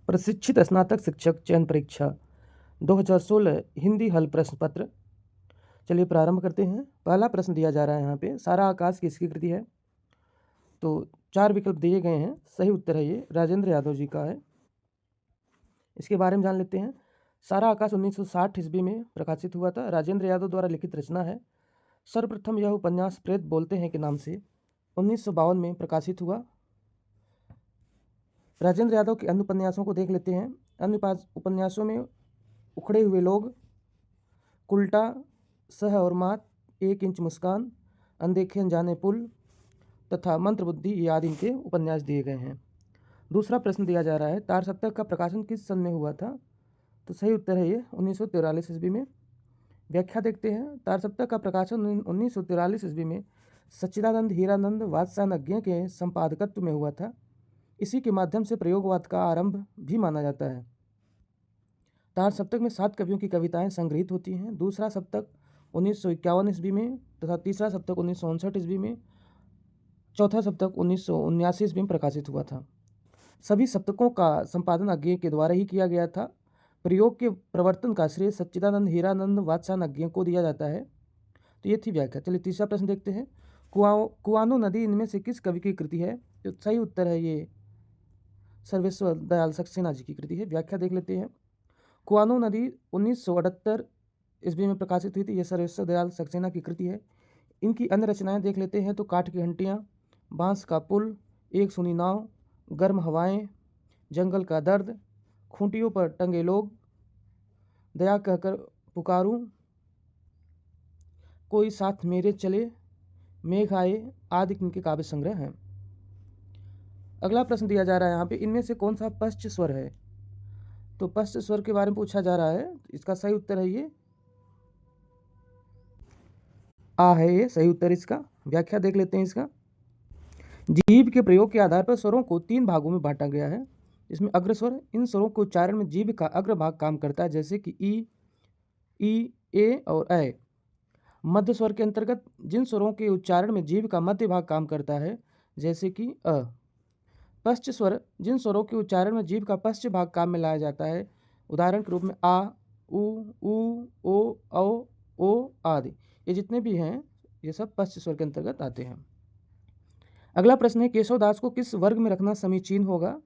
प्रशिक्षित स्नातक शिक्षक चयन परीक्षा 2016 हिंदी हल प्रश्न पत्र। चलिए प्रारंभ करते हैं। पहला प्रश्न दिया जा रहा है यहाँ पे, सारा आकाश किसकी कृति है? तो 4 विकल्प दिए गए हैं। सही उत्तर है ये राजेंद्र यादव जी का है। इसके बारे में जान लेते हैं। सारा आकाश 1960 ईस्वी में प्रकाशित हुआ था। राजेंद्र यादव द्वारा लिखित रचना है। सर्वप्रथम यह उपन्यास प्रेत बोलते हैं के नाम से 1952 में प्रकाशित हुआ। राजेंद्र यादव के अन्य उपन्यासों को देख लेते हैं। अन्य उपन्यासों में उखड़े हुए लोग, उल्टा, सह और मात, 1 इंच मुस्कान, अनदेखे अनजाने पुल तथा मंत्रबुद्धि ये आदि इनके उपन्यास दिए गए हैं। दूसरा प्रश्न दिया जा रहा है, तार सप्तक का प्रकाशन किस सन में हुआ था? तो सही उत्तर है ये 1943 ईस्वी में। व्याख्या देखते हैं। तार सप्तक का प्रकाशन 1943 ईस्वी में सच्चिदानंद हीरानंद वात्स्यायनज्ञ के संपादकत्व में हुआ था। इसी के माध्यम से प्रयोगवाद का आरंभ भी माना जाता है। तार सप्तक में 7 कवियों की कविताएं संग्रहित होती हैं। दूसरा सप्तक 1951 ईस्वी में तथा तीसरा सप्तक 1959 ईस्वी में, चौथा सप्तक 1979 ईस्वी में प्रकाशित हुआ था। सभी सप्तकों का संपादन अज्ञेय के द्वारा ही किया गया था। प्रयोग के प्रवर्तन का श्रेय सच्चिदानंद हीरानंद वात्स्यायनज्ञ को दिया जाता है। तो ये थी व्याख्या। चलिए तीसरा प्रश्न देखते हैं। कुआनो नदी इनमें से किस कवि की कृति है? तो सही उत्तर है ये सर्वेश्वर दयाल सक्सेना जी की कृति है। व्याख्या देख लेते हैं। कुआनो नदी 1978 ईस्वी में प्रकाशित हुई थी। यह सर्वेश्वर दयाल सक्सेना की कृति है। इनकी अन्य रचनाएं देख लेते हैं। तो काठ की घंटियाँ, बांस का पुल, एक सुनी नाव, गर्म हवाएं, जंगल का दर्द, खूंटियों पर टंगे लोग, दया कहकर पुकारूं, कोई साथ मेरे चले, मेघ आए आदि इनके काव्य संग्रह हैं। अगला प्रश्न दिया जा रहा है यहाँ पे, इनमें से कौन सा पश्च स्वर है? तो पश्च स्वर के बारे में पूछा जा रहा है। इसका सही उत्तर है ये आ है। ये सही उत्तर इसका। व्याख्या देख लेते हैं इसका। जीभ के प्रयोग के आधार पर स्वरों को 3 भागों में बांटा गया है। इसमें अग्रस्वर, इन स्वरों के उच्चारण में जीभ का अग्रभाग काम करता है, जैसे कि ई, ए और ऐ। मध्य स्वर के अंतर्गत जिन स्वरों के उच्चारण में जीभ का मध्य भाग काम करता है, जैसे कि अ। पश्च स्वर, जिन स्वरों के उच्चारण में जीभ का पश्च भाग काम में लाया जाता है, उदाहरण के रूप में आ, उ, ओ, औ, ओ आदि। ये जितने भी हैं ये सब पश्च स्वर के अंतर्गत आते हैं। अगला प्रश्न है, केशवदास को किस वर्ग में रखना समीचीन होगा?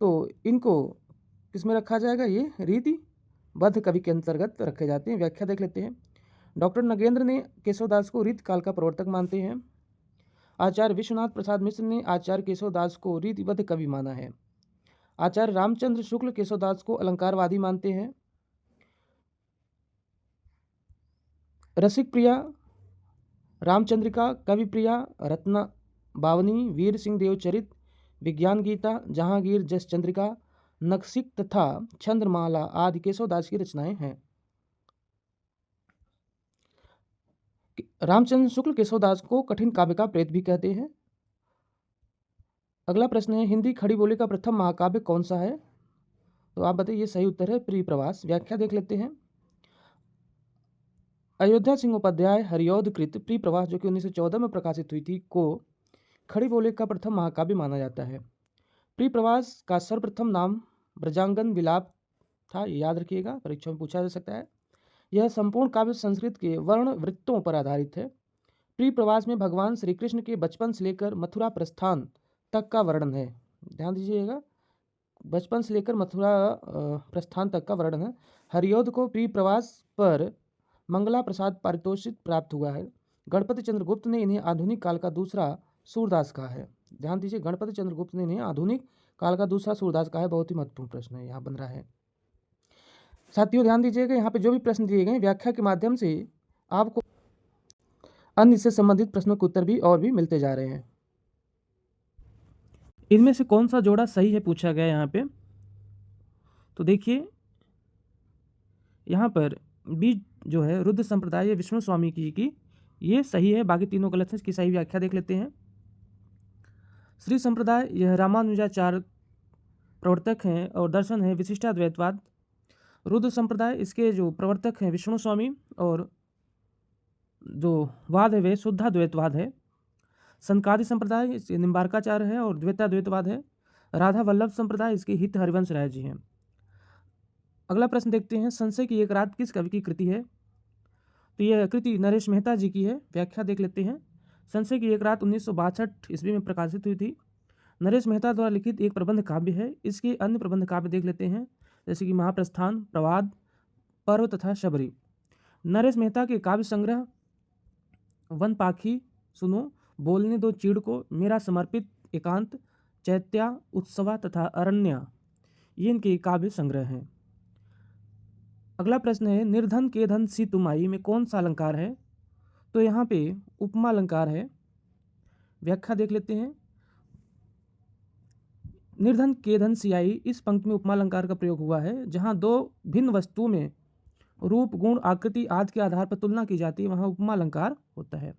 तो इनको किस में रखा जाएगा? ये रीतिबद्ध कवि के अंतर्गत रखे जाते हैं। व्याख्या देख लेते हैं। डॉक्टर नगेंद्र ने केशवदास को रीतकाल का प्रवर्तक मानते हैं। आचार्य विश्वनाथ प्रसाद मिश्र ने आचार्य केशवदास को रीतिबद्ध कवि माना है। आचार्य रामचंद्र शुक्ल केशवदास को अलंकारवादी मानते हैं। रसिक प्रिया, रामचंद्रिका, कवि प्रिया, रत्ना बावनी, वीर सिंह देवचरित, विज्ञान गीता, जहांगीर जस चंद्रिका, नक्सिक तथा चंद्रमाला आदि केशवदास की रचनाएं हैं। रामचंद्र शुक्ल केशवदास को कठिन काव्य का प्रेत भी कहते हैं। अगला प्रश्न है, हिंदी खड़ी बोली का प्रथम महाकाव्य कौन सा है? तो आप बताइए। सही उत्तर है प्रियप्रवास। व्याख्या देख लेते हैं। अयोध्या सिंह उपाध्याय हरिऔध कृत प्रियप्रवास, जो कि 1914 में प्रकाशित हुई थी, को खड़ी बोली का प्रथम महाकाव्य माना जाता है। प्रियप्रवास का सर्वप्रथम नाम ब्रजांगन विलाप था। याद रखिएगा, परीक्षा में पूछा जा सकता है। यह संपूर्ण काव्य संस्कृत के वर्ण वृत्तों पर आधारित है। प्रियप्रवास में भगवान श्री कृष्ण के बचपन से लेकर मथुरा प्रस्थान तक का वर्णन है। ध्यान दीजिएगा, बचपन से लेकर मथुरा प्रस्थान तक का वर्णन है। हरिऔध को प्रियप्रवास पर मंगला प्रसाद पारितोषिक प्राप्त हुआ है। गणपति चंद्रगुप्त ने इन्हें आधुनिक काल का दूसरा सूरदास कहा है। ध्यान दीजिए, गणपति चंद्रगुप्त ने इन्हें आधुनिक काल का दूसरा सूरदास कहा है। बहुत ही महत्वपूर्ण प्रश्न है यहाँ बन रहा है। साथियों ध्यान दीजिएगा, यहाँ पे जो भी प्रश्न दिए गए व्याख्या के माध्यम से आपको अन्य से संबंधित प्रश्नों के उत्तर भी और भी मिलते जा रहे हैं। इनमें से कौन सा जोड़ा सही है पूछा गया यहाँ पे। तो देखिए यहाँ पर बी जो है रुद्र संप्रदाय विष्णु स्वामी की ये सही है, बाकी तीनों गलत हैं। इसकी सही व्याख्या देख लेते हैं। श्री संप्रदाय यह रामानुजाचार्य प्रवर्तक हैं और दर्शन है विशिष्टाद्वैतवाद। रुद्र संप्रदाय इसके जो प्रवर्तक हैं विष्णु स्वामी और जो वाद है वे शुद्धाद्वैतवाद है। संकादि संप्रदाय निम्बार्काचार्य है और द्वैताद्वैतवाद है। राधा वल्लभ संप्रदाय, इसके हित हरिवंश राय जी हैं। अगला प्रश्न देखते हैं, संशय की एक रात किस कवि की कृति है? तो यह कृति नरेश मेहता जी की है। व्याख्या देख लेते हैं। संशय की एक रात 1962 ईस्वी में प्रकाशित हुई थी। नरेश मेहता द्वारा लिखित एक प्रबंध काव्य है। इसके अन्य प्रबंध काव्य देख लेते हैं, जैसे कि महाप्रस्थान, प्रवाद, पर्व तथा शबरी। नरेश मेहता के काव्य संग्रह वन पाखी, सुनो, बोलने दो चीड़ को, मेरा समर्पित, एकांत, चैत्या, उत्सवा तथा अरण्या, ये इनके काव्य संग्रह हैं। अगला प्रश्न है, निर्धन के धन सी तुम आई में कौन सा अलंकार है? तो यहाँ पे उपमा अलंकार है। व्याख्या देख लेते हैं। निर्धन के धन सी आई, इस पंक्ति में उपमा अलंकार का प्रयोग हुआ है। जहाँ दो भिन्न वस्तुओं में रूप, गुण, आकृति आदि के आधार पर तुलना की जाती है, वहाँ उपमा अलंकार होता है।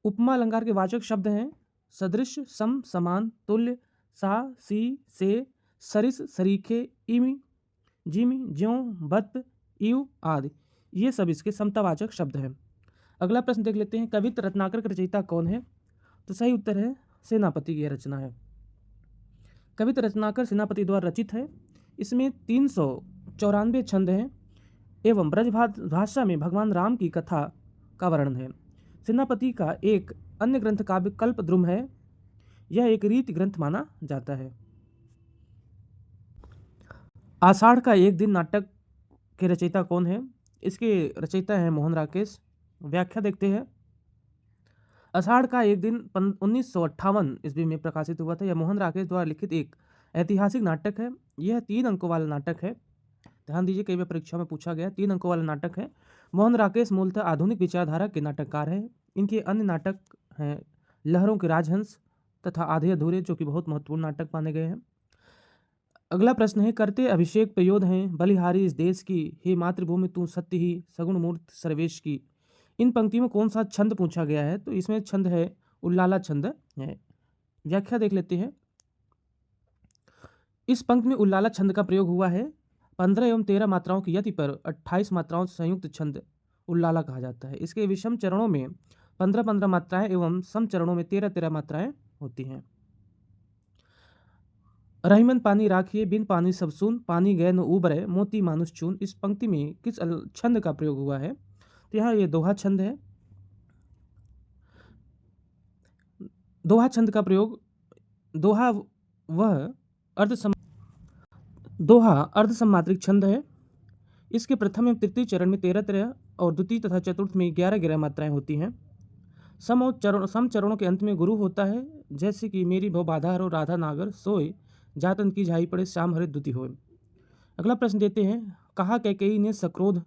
उपमा अलंकार के वाचक शब्द हैं सदृश, सम, समान, तुल्य, सा, सी, से, सरिस, सरीखे, इम, जिम, ज्यों, बत, इव आदि, ये सब इसके समतावाचक शब्द हैं। अगला प्रश्न देख लेते हैं, कवित्त रत्नाकर का रचयिता कौन है? तो सही उत्तर है सेनापति की रचना है। कवित्त रत्नाकर सेनापति द्वारा रचित है। इसमें 394 छंद हैं एवं ब्रज भाषा में भगवान राम की कथा का वर्णन है। सेनापति का एक अन्य ग्रंथ काव्य कल्पद्रुम है। यह एक रीति ग्रंथ माना जाता है। आषाढ़ का एक दिन नाटक के रचयिता कौन है? इसके रचयिता हैं मोहन राकेश। व्याख्या देखते हैं। आषाढ़ का एक दिन 1958 ईस्वी में प्रकाशित हुआ था। यह मोहन राकेश द्वारा लिखित एक ऐतिहासिक नाटक है। यह 3 अंकों वाला नाटक है। ध्यान दीजिए, कई बार परीक्षा में पूछा गया। 3 अंकों वाला नाटक है। मोहन राकेश मूलतः आधुनिक विचारधारा के नाटककार हैं। इनके अन्य नाटक हैं लहरों के राजहंस तथा आधे अधूरे, जो कि बहुत महत्वपूर्ण नाटक माने गए हैं। अगला प्रश्न है, करते अभिषेक प्रयोद हैं बलिहारी इस देश की, हे मातृभूमि तू सत्य ही, सगुण मूर्त सर्वेश की। इन पंक्तियों में कौन सा छंद पूछा गया है? तो इसमें छंद है उल्लाला छंद है। व्याख्या देख लेते हैं। इस पंक्ति में उल्लाला छंद का प्रयोग हुआ है। 15 एवं 13 मात्राओं की यति पर 28 मात्राओं से संयुक्त छंद उल्लाला कहा जाता है। इसके विषम चरणों में 15-15 मात्राएं एवं सम चरणों में 13-13 मात्राएं होती हैं। रहीमन पानी राखिए, बिन पानी सब सून, पानी गए न उबरे, मोती मानुष चून। इस पंक्ति में किस छंद का प्रयोग हुआ है? तो यहाँ ये दोहा छंद है। दोहा छंद का प्रयोग, दोहा अर्ध सम्मात्रिक छंद है। इसके प्रथम एवं तृतीय चरण में 13-13 और द्वितीय तथा चतुर्थ में 11-11 मात्राएं होती हैं। सम चरणों के अंत में गुरु होता है, जैसे कि मेरी भव बाधा हरो, राधा नागर सोए, जातन की झाई पड़े, श्याम हरे द्युति होए। अगला प्रश्न देते हैं, कहा कैकेयी ने सक्रोध,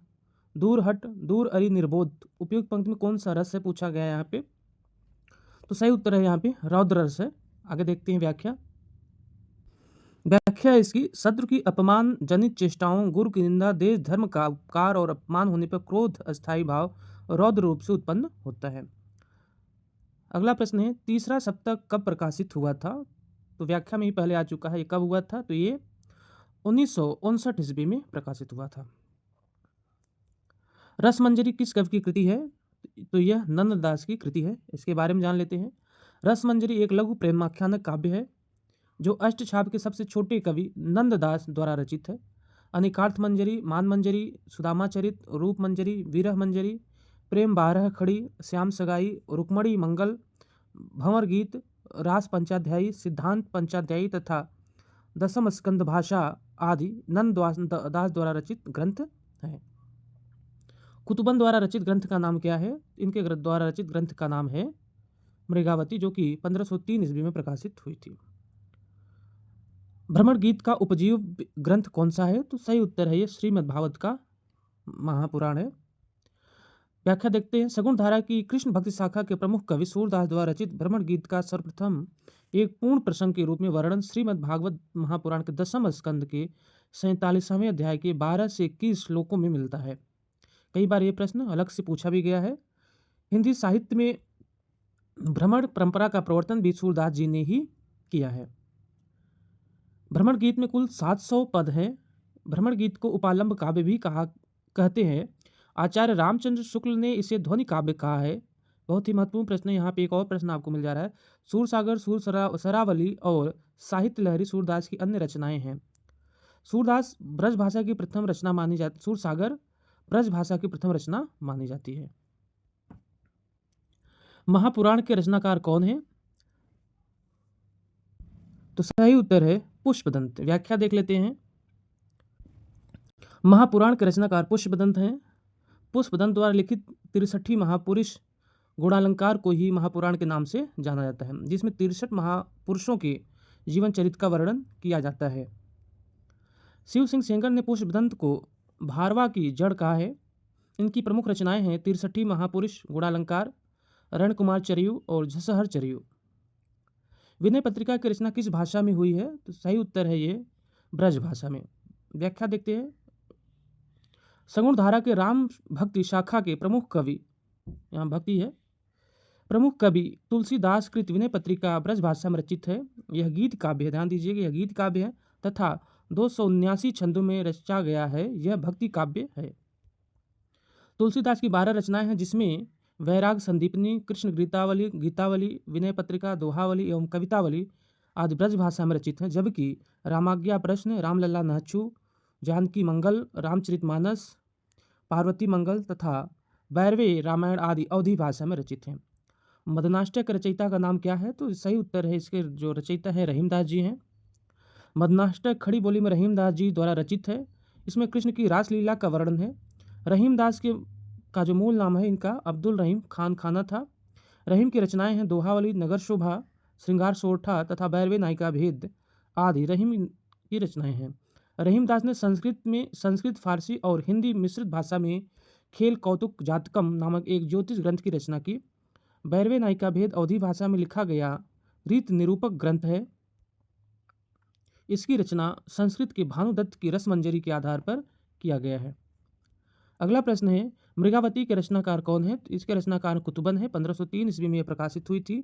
दूर हट, दूर अरि निर्बोध। उपयुक्त पंक्ति में कौन सा रस है पूछा गया है यहाँ पे? तो सही उत्तर है यहाँ पे रौद्र रस है। आगे देखते हैं व्याख्या। व्याख्या इसकी, शत्रु की अपमान जनित चेष्टाओं, गुरु की निंदा, देश धर्म का उपकार और अपमान होने पर क्रोध अस्थायी भाव रौद्र रूप से उत्पन्न होता है। अगला प्रश्न है, तीसरा सप्तक कब प्रकाशित हुआ था? तो व्याख्या में ही पहले आ चुका है। ये कब हुआ था? तो ये 1959 ईस्वी में प्रकाशित हुआ था। रसमंजरी किस कवि की कृति है? तो यह नंददास की कृति है। इसके बारे में जान लेते हैं। रसमंजरी एक लघु प्रेमाख्यानक काव्य है जो अष्टछाप के सबसे छोटे कवि नंददास द्वारा रचित है। अनेकार्थ मंजरी, मान मंजरी, सुदामा चरित, रूप मंजरी, विरह मंजरी, प्रेम बारह खड़ी, श्याम सगाई, रुक्मणी मंगल, भंवर गीत, रास पंचाध्यायी, सिद्धांत पंचाध्यायी तथा दसम स्कंद भाषा आदि नंददास द्वारा रचित ग्रंथ है। कुतुबन द्वारा रचित ग्रंथ का नाम क्या है? इनके द्वारा रचित ग्रंथ का नाम है मृगावती, जो कि 1503 ईस्वी में प्रकाशित हुई थी। भ्रमण गीत का उपजीव ग्रंथ कौन सा है? तो सही उत्तर है ये श्रीमद् भागवत का महापुराण है। व्याख्या देखते हैं। सगुण धारा की कृष्ण भक्ति शाखा के प्रमुख कवि सूरदास द्वारा रचित भ्रमण गीत का सर्वप्रथम एक पूर्ण प्रसंग के रूप में वर्णन श्रीमद् भागवत महापुराण के 10वें स्कंद के 47वें अध्याय के 12 से 21 श्लोकों में मिलता है। कई बार ये प्रश्न अलग से पूछा भी गया है। हिंदी साहित्य में भ्रमण परंपरा का प्रवर्तन भी सूरदास जी ने ही किया है। भ्रमण गीत में कुल 700 पद हैं। भ्रमण गीत को उपालंब काव्य भी कहते हैं। आचार्य रामचंद्र शुक्ल ने इसे ध्वनि काव्य कहा है। बहुत ही महत्वपूर्ण प्रश्न है। यहाँ पे एक और प्रश्न आपको मिल जा रहा है। सूरसागर, सूर सरावली और साहित्य लहरी सूरदास की अन्य रचनाएं हैं। सूरदास ब्रज भाषा की प्रथम रचना मानी जाती, सूरसागर ब्रज भाषा की प्रथम रचना मानी जाती है। महापुराण के रचनाकार कौन है? तो सही उत्तर है पुष्पदंत। व्याख्या देख लेते हैं। महापुराण के रचनाकार पुष्पदंत हैं। पुष्पदंत द्वारा लिखित 63 महापुरुष गुणालंकार को ही महापुराण के नाम से जाना जाता है, जिसमें 63 महापुरुषों के जीवन चरित्र का वर्णन किया जाता है। शिव सिंह सेंगर ने पुष्पदंत को भारवा की जड़ कहा है। इनकी प्रमुख रचनाएं हैं 63 महापुरुष गुणालंकार, रण कुमार चरियु और झसहर चरियु। विनय पत्रिका की रचना किस भाषा में हुई है? तो सही उत्तर है ये ब्रज भाषा में। व्याख्या देखते हैं। सगुण धारा के राम भक्ति शाखा के प्रमुख कवि, यहाँ भक्ति है, प्रमुख कवि तुलसीदास कृत विनय पत्रिका ब्रज भाषा में रचित है। यह गीत काव्य है, ध्यान दीजिएगा, यह गीत काव्य है तथा 279 छंदों में रचा गया है। यह भक्ति काव्य है। तुलसीदास की 12 रचनाएं हैं, जिसमें वैराग संदीपनी, कृष्ण गीतावली, गीतावली, विनय पत्रिका, दोहावली एवं कवितावली आदि ब्रज भाषा में रचित हैं, जबकि रामाज्ञा प्रश्न, रामलला नहचू, जानकी मंगल, रामचरितमानस, पार्वती मंगल तथा बैरवे रामायण आदि अवधी भाषा में रचित हैं। मदनाष्टक रचयिता का नाम क्या है? तो सही उत्तर है, इसके जो रचयिता है रहीमदास जी हैं। मदनाष्टक खड़ी बोली में रहीमदास जी द्वारा रचित है। इसमें कृष्ण की रासलीला का वर्णन है। रहीमदास का जो मूल नाम है इनका अब्दुल रहीम खान खाना था। रहीम की रचनाएं हैं दोहावली, नगर शोभा, श्रृंगार सोरठा तथा बैरवे नायिका भेद आदि रहीम की रचनाएं हैं। रहीमदास ने संस्कृत, फारसी और हिंदी मिश्रित भाषा में खेल कौतुक जातकम नामक एक ज्योतिष ग्रंथ की रचना की। बैरवे नायिका भेद अवधी भाषा में लिखा गया रीत निरूपक ग्रंथ है। इसकी रचना संस्कृत के भानुदत्त की रसमंजरी के आधार पर किया गया है। अगला प्रश्न है, मृगावती के रचनाकार कौन है? तो इसके रचनाकार कुतुबन है। 1503 ईस्वी में यह प्रकाशित हुई थी।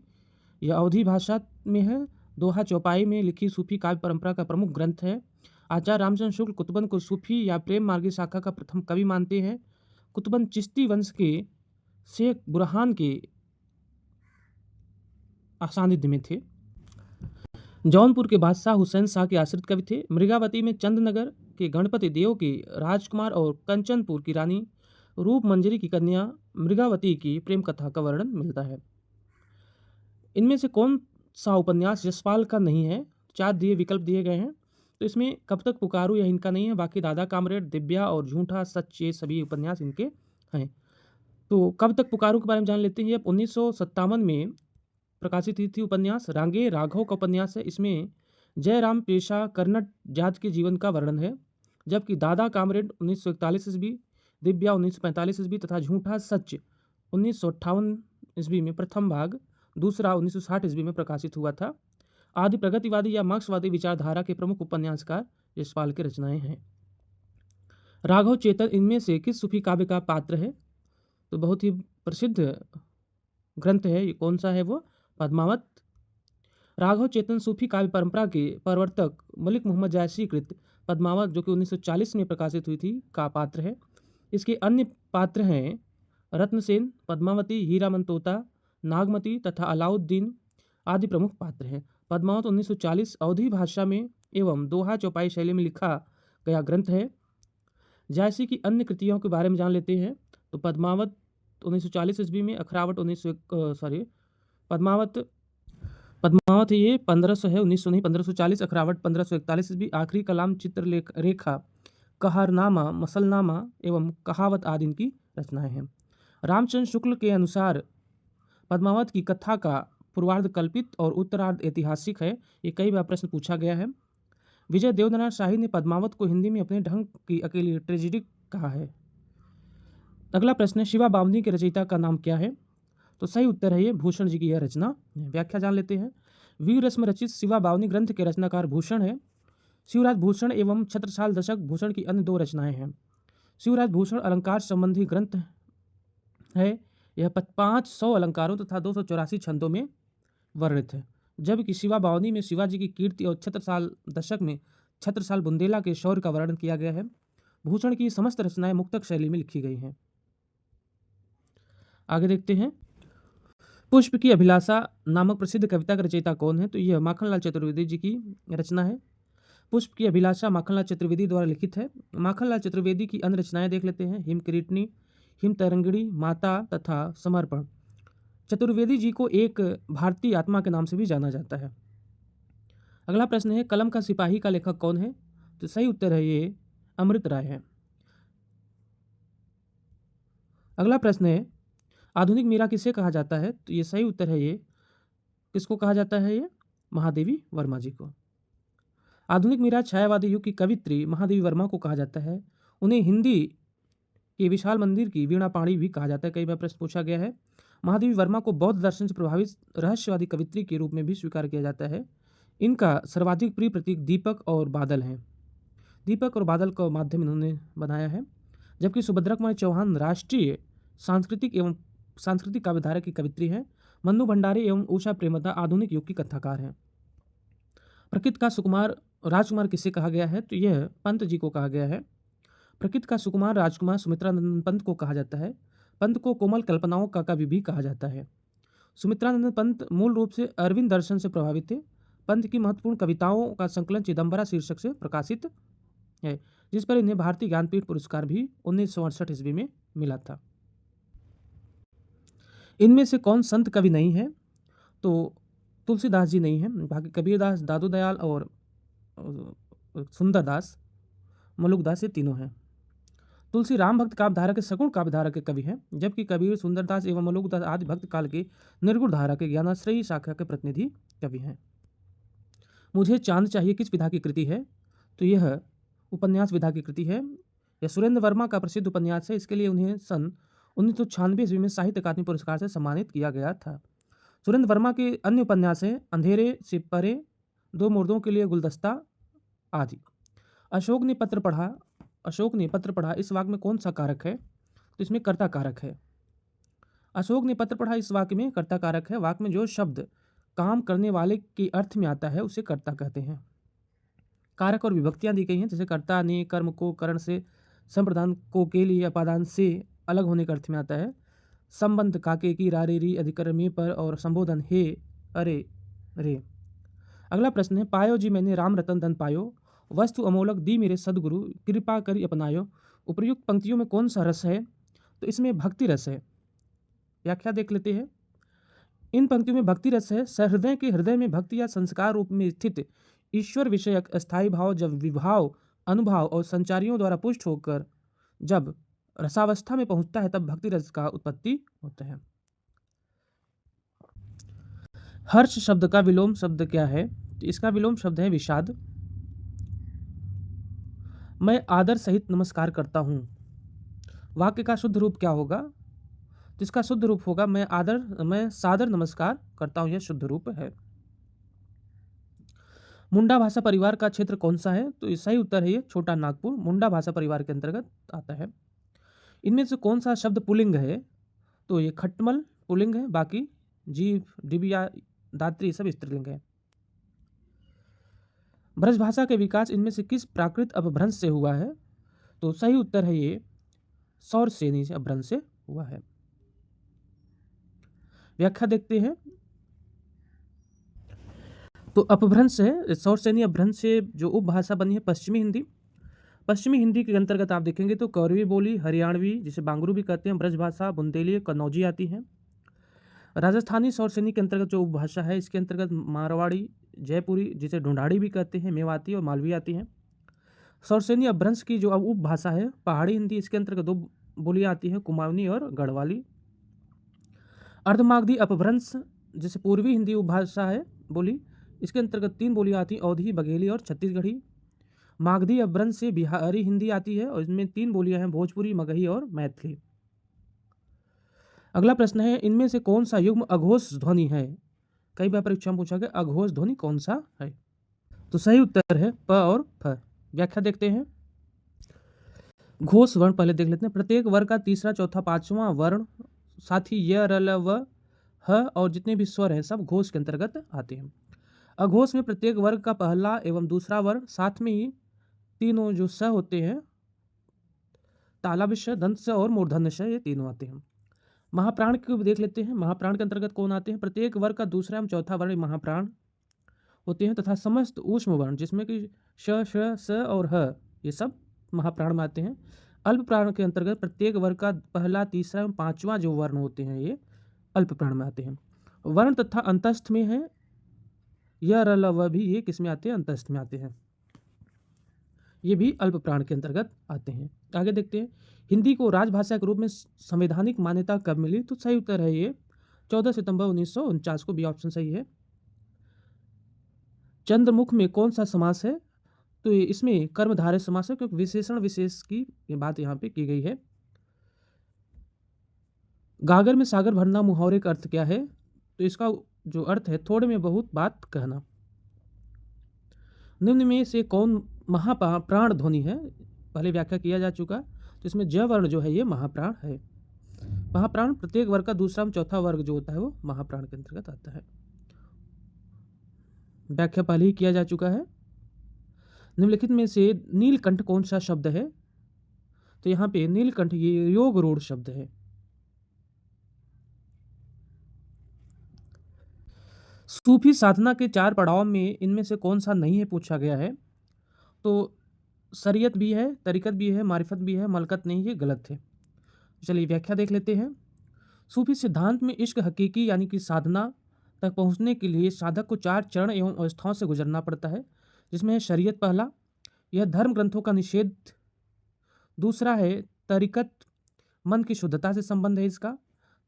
यह अवधी भाषा में है। दोहा चौपाई में लिखी सूफी काव्य परंपरा का प्रमुख ग्रंथ है। आचार्य रामचंद्र शुक्ल कुतुबन को सूफी या प्रेम मार्गी शाखा का प्रथम कवि मानते हैं। कुतुबन चिश्ती वंश के शेख बुरहान के सानिध्य में थे। जौनपुर के बादशाह हुसैन शाह के आश्रित कवि थे। मृगावती में चंदनगर के गणपति देव के राजकुमार और कंचनपुर की रानी रूपमंजरी की कन्या मृगावती की प्रेम कथा का वर्णन मिलता है। इनमें से कौन सा उपन्यास यशपाल का नहीं है? 4 विकल्प दिए गए हैं। तो इसमें कब तक पुकारूं यह इनका नहीं है, बाकी दादा कामरेड, दिव्या और झूठा सच ये सभी उपन्यास इनके हैं। तो कब तक पुकारूं के बारे में जान लेते हैं। 1957 में प्रकाशित हुई थी उपन्यास। रांगे राघव का उपन्यास है। इसमें जयराम पेशा कर्नट जात के जीवन का वर्णन है, जबकि दादा कामरेड 1941 ईस्वी, दिव्या 1945 ईस्वी तथा झूठा सच 1958 ईस्वी में प्रथम भाग, दूसरा 1960 ईस्वी में प्रकाशित हुआ था। आदि प्रगतिवादी या मार्क्सवादी विचारधारा के प्रमुख उपन्यासकार यशपाल की रचनाएं हैं। राघव चेतन इनमें से किस सूफी काव्य का पात्र है? तो बहुत ही प्रसिद्ध ग्रंथ है, ये कौन सा है? वो पद्मावत। राघव चेतन सूफी काव्य परंपरा के प्रवर्तक मलिक मोहम्मद जायसी कृत पद्मावत, जो कि 1940 में प्रकाशित हुई थी, का पात्र है। इसके अन्य पात्र हैं रत्नसेन, पद्मावती, हीरामन तोता, नागमती तथा अलाउद्दीन आदि प्रमुख पात्र हैं। पद्मावत 1940 अवधी भाषा में एवं दोहा चौपाई शैली में लिखा गया ग्रंथ है। जायसी की अन्य कृतियों के बारे में जान लेते हैं। तो पद्मावत 1940 ईस्वी में, अखरावट पद्मावत ये 1500 है, 1900 नहीं, 1540, अखरावट 1541 ईस्वी। आखिरी कलाम, चित्र रेखा, कहारनामा, मसलनामा एवं कहावत आदि इनकी रचनाएं हैं। रामचंद्र शुक्ल के अनुसार पद्मावत की कथा का पूर्वार्ध कल्पित और उत्तरार्ध ऐतिहासिक है। ये कई बार प्रश्न पूछा गया है। विजय देवनाथ शाही ने पद्मावत को हिंदी में अपने ढंग की अकेली ट्रेजेडी कहा है। अगला प्रश्न है, शिवा बावनी के रचयिता का नाम क्या है? तो सही उत्तर है ये भूषण जी की यह रचना। व्याख्या जान लेते हैं। वीर रस में रचित शिवा बावनी ग्रंथ के रचनाकार भूषण है। शिवराज भूषण एवं छत्रसाल दशक भूषण की अन्य 2 रचनाएं हैं। शिवराज भूषण अलंकार संबंधी ग्रंथ है। यह 500 अलंकारों तथा 284 छंदों में वर्णित है, जबकि शिवा बावनी में शिवाजी की कीर्ति और छत्रसाल दशक में छत्रसाल बुंदेला के शौर्य का वर्णन किया गया है। भूषण की समस्त रचनाएं मुक्तक शैली में लिखी गई हैं। आगे देखते हैं। पुष्प की अभिलाषा नामक प्रसिद्ध कविता का रचयिता कौन है? तो यह माखनलाल चतुर्वेदी जी की रचना है। पुष्प की अभिलाषा माखनलाल चतुर्वेदी द्वारा लिखित है। माखनलाल चतुर्वेदी की अन्य रचनाएं देख लेते हैं। हिम किरीटनी, हिम तरंगिणी, माता तथा समर्पण। चतुर्वेदी जी को एक भारतीय आत्मा के नाम से भी जाना जाता है। अगला प्रश्न है, कलम का सिपाही का लेखक कौन है? तो सही उत्तर है ये अमृत राय है। अगला प्रश्न है, आधुनिक मीरा किसे कहा जाता है? तो ये सही उत्तर है, ये किसको कहा जाता है? ये महादेवी वर्मा जी को। आधुनिक मीरा छायावादी युग की कवित्री महादेवी वर्मा को कहा जाता है। उन्हें हिंदी के विशाल मंदिर की वीणा पाणी भी कहा जाता है। कई बार प्रश्न पूछा गया है। महादेवी वर्मा को बौद्ध दर्शन से प्रभावित रहस्यवादी कवित्री के रूप में भी स्वीकार किया जाता है। इनका सर्वाधिक प्रिय प्रतीक दीपक और बादल हैं। दीपक और बादल का माध्यम इन्होंने बनाया है। जबकि सुभद्रा कुमारी चौहान राष्ट्रीय सांस्कृतिक काव्यधारा की कवित्री हैं। मन्नू भंडारी एवं उषा प्रेमदा आधुनिक युग की कथाकार हैं। प्रकृति का सुकुमार राजकुमार किसे कहा गया है? तो यह पंत जी को कहा गया है। प्रकृति का सुकुमार राजकुमार सुमित्रानंदन पंत को कहा जाता है। पंत को कोमल कल्पनाओं का कवि भी कहा जाता है। सुमित्रानंदन पंत मूल रूप से अरविंद दर्शन से प्रभावित थे। पंत की महत्वपूर्ण कविताओं का संकलन चिदम्बरा शीर्षक से प्रकाशित है, जिस पर इन्हें भारतीय ज्ञानपीठ पुरस्कार भी 1968 ईस्वी में मिला था। इनमें से कौन संत कवि नहीं है? तो तुलसीदास जी नहीं है। बाकी कबीरदास, दादू दयाल और सुंदरदास, मलुकदास, ये तीनों हैं। तुलसी राम भक्त काव्यधारा के सगुण काव्यधारा के कवि हैं, जबकि कबीर, सुंदरदास एवं मलुकदास आदि भक्त काल के निर्गुण धारा के ज्ञानाश्रयी शाखा के प्रतिनिधि कवि हैं। मुझे चांद चाहिए किस विधा की कृति है? तो यह उपन्यास विधा की कृति है। यह सुरेंद्र वर्मा का प्रसिद्ध उपन्यास है। इसके लिए उन्हें सन 1996 ईस्वी में साहित्य अकादमी पुरस्कार से सम्मानित किया गया था। सुरेंद्र वर्मा के अन्य उपन्यास हैं अंधेरे से परे, दो मुर्दों के लिए गुलदस्ता आदि। अशोक ने पत्र पढ़ा इस वाक्य में कौन सा कारक है? तो इसमें कर्ता कारक है। अशोक ने पत्र पढ़ा इस वाक्य में कर्ता कारक है। वाक्य में जो शब्द काम करने वाले के अर्थ में आता है उसे कर्ता कहते हैं। कारक और विभक्तियां दी गई हैं, जैसे कर्ता ने कर्म को करण से, संप्रदान को के लिए अपादान से अलग होने के अर्थ में आता है। संबंध काके की रारे री अधिकरण में पर, और संबोधन हे अरे रे। अगला प्रश्न है, पायो जी मैंने राम रतन धन पायो, वस्तु अमोलक दी मेरे सदगुरु, कृपा करी अपनायो। उपर्युक्त पंक्तियों में कौन सा रस है? तो इसमें भक्ति रस है। व्याख्या देख लेते हैं। इन पंक्तियों में भक्ति रस है। सहृदय के हृदय में भक्ति या संस्कार रूप में स्थित ईश्वर विषयक अस्थायी भाव जब विभाव, अनुभाव और संचारियों द्वारा पुष्ट होकर जब रसावस्था में पहुंचता है, तब भक्ति रस का उत्पत्ति होता है। हर्ष शब्द का विलोम शब्द क्या है? तो इसका विलोम शब्द है विषाद। मैं आदर सहित नमस्कार करता हूं। वाक्य का शुद्ध रूप क्या होगा? तो इसका शुद्ध रूप होगा मैं सादर नमस्कार करता हूं। यह शुद्ध रूप है। मुंडा भाषा परिवार का क्षेत्र कौन सा है? तो सही उत्तर है ये छोटा नागपुर मुंडा भाषा परिवार के अंतर्गत आता है। इनमें से कौन सा शब्द पुल्लिंग है? तो ये खटमल पुल्लिंग है, बाकी जीव, डिबिया, दात्री सब स्त्रीलिंग है। ब्रजभाषा के विकास इनमें से किस प्राकृत अपभ्रंश से हुआ है? तो सही उत्तर है ये सौरसेनी से अपभ्रंश से हुआ है। व्याख्या देखते हैं। तो अपभ्रंश है, सौरसेनी अपभ्रंश से जो उपभाषा बनी है पश्चिमी हिंदी। पश्चिमी हिंदी के अंतर्गत आप देखेंगे तो कौरवी बोली, हरियाणवी जिसे बांगरू भी कहते हैं, ब्रजभाषा, बुंदेली, कन्नौजी आती हैं। राजस्थानी सौरसेनी के अंतर्गत जो उपभाषा है, इसके अंतर्गत मारवाड़ी, जयपुरी जिसे ढूंढाड़ी भी कहते हैं, मेवाती और मालवी आती हैं। सौरसेनी अपभ्रंश की जो उपभाषा है पहाड़ी हिंदी, इसके अंतर्गत दो बोलियां आती हैं, कुमाऊनी और गढ़वाली। अर्धमागधी अपभ्रंश जैसे पूर्वी हिंदी उपभाषा है बोली, इसके अंतर्गत तीन बोलियां आती हैं, अवधी, बघेली और छत्तीसगढ़ी। मागधी अपभ्रंश से बिहारी हिंदी आती है और इसमें तीन बोलियां हैं, भोजपुरी, मगही और मैथिली। अगला प्रश्न है, इनमें से कौन सा युग्म अघोष ध्वनि है? कई बार परीक्षा में पूछा गया अघोष ध्वनि कौन सा है? तो सही उत्तर है प और फ। व्याख्या देखते हैं। घोष वर्ण पहले देख लेते हैं। प्रत्येक वर्ग का तीसरा, चौथा, पांचवा वर्ण, साथ ही य, र, ल, व, ह और जितने भी स्वर हैं सब घोष के अंतर्गत आते हैं। अघोष में प्रत्येक वर्ग का पहला एवं दूसरा वर्ण, साथ में ही तीनों जो स होते हैं, तालव्य श, दंत स और मूर्धन्य श, ये तीनों आते हैं। महाप्राण को भी देख लेते हैं। महाप्राण के अंतर्गत कौन आते हैं? प्रत्येक वर्ग का दूसरा एवं चौथा वर्ण महाप्राण होते हैं तथा समस्त ऊष्म वर्ण जिसमें कि श, श, स और ह ये सब महाप्राण में आते हैं। अल्प प्राण के अंतर्गत प्रत्येक वर्ग का पहला, तीसरा एवं पांचवा जो वर्ण होते हैं ये अल्प प्राण में आते हैं। वर्ण तथा अंतस्थ में है यह, र, ल, व भी ये किस में आते हैं? अंतस्थ में आते हैं। ये भी अल्प प्राण के अंतर्गत आते हैं। आगे देखते हैं, हिंदी को राजभाषा के रूप में संवैधानिक मान्यता कब मिली? तो सही उत्तर है ये 14 सितंबर 1949 को, बी ऑप्शन सही है। चंद्रमुख में कौन सा समास है? तो इसमें कर्मधारय समास है, क्योंकि विशेषण विशेष की बात यहाँ पे की गई है। गागर में सागर भरना मुहावरे का अर्थ क्या है? तो इसका जो अर्थ है थोड़े में बहुत बात कहना। निम्न में से कौन महाप्राण ध्वनि है? पहले व्याख्या किया जा चुका, तो इसमें ज वर्ण जो है ये महाप्राण है। महाप्राण प्रत्येक वर्ग का दूसरा एवं चौथा वर्ग जो होता है वो महाप्राण के अंतर्गत आता है। व्याख्या पहले ही किया जा चुका है। निम्नलिखित में से नीलकंठ कौन सा शब्द है? तो यहाँ पे नीलकंठ ये योग रूढ़ शब्द है। सूफी साधना के 4 पड़ाव में इनमें से कौन सा नहीं है पूछा गया है? तो शरीयत भी है, तरीकत भी है, मारिफत भी है, मलकत नहीं, ये गलत है। चलिए व्याख्या देख लेते हैं। सूफी सिद्धांत में इश्क हकीकी यानी कि साधना तक पहुंचने के लिए साधक को 4 चरण एवं अवस्थाओं से गुजरना पड़ता है, जिसमें है शरीयत पहला, यह धर्म ग्रंथों का निषेध। दूसरा है तरीकत, मन की शुद्धता से संबंध है इसका।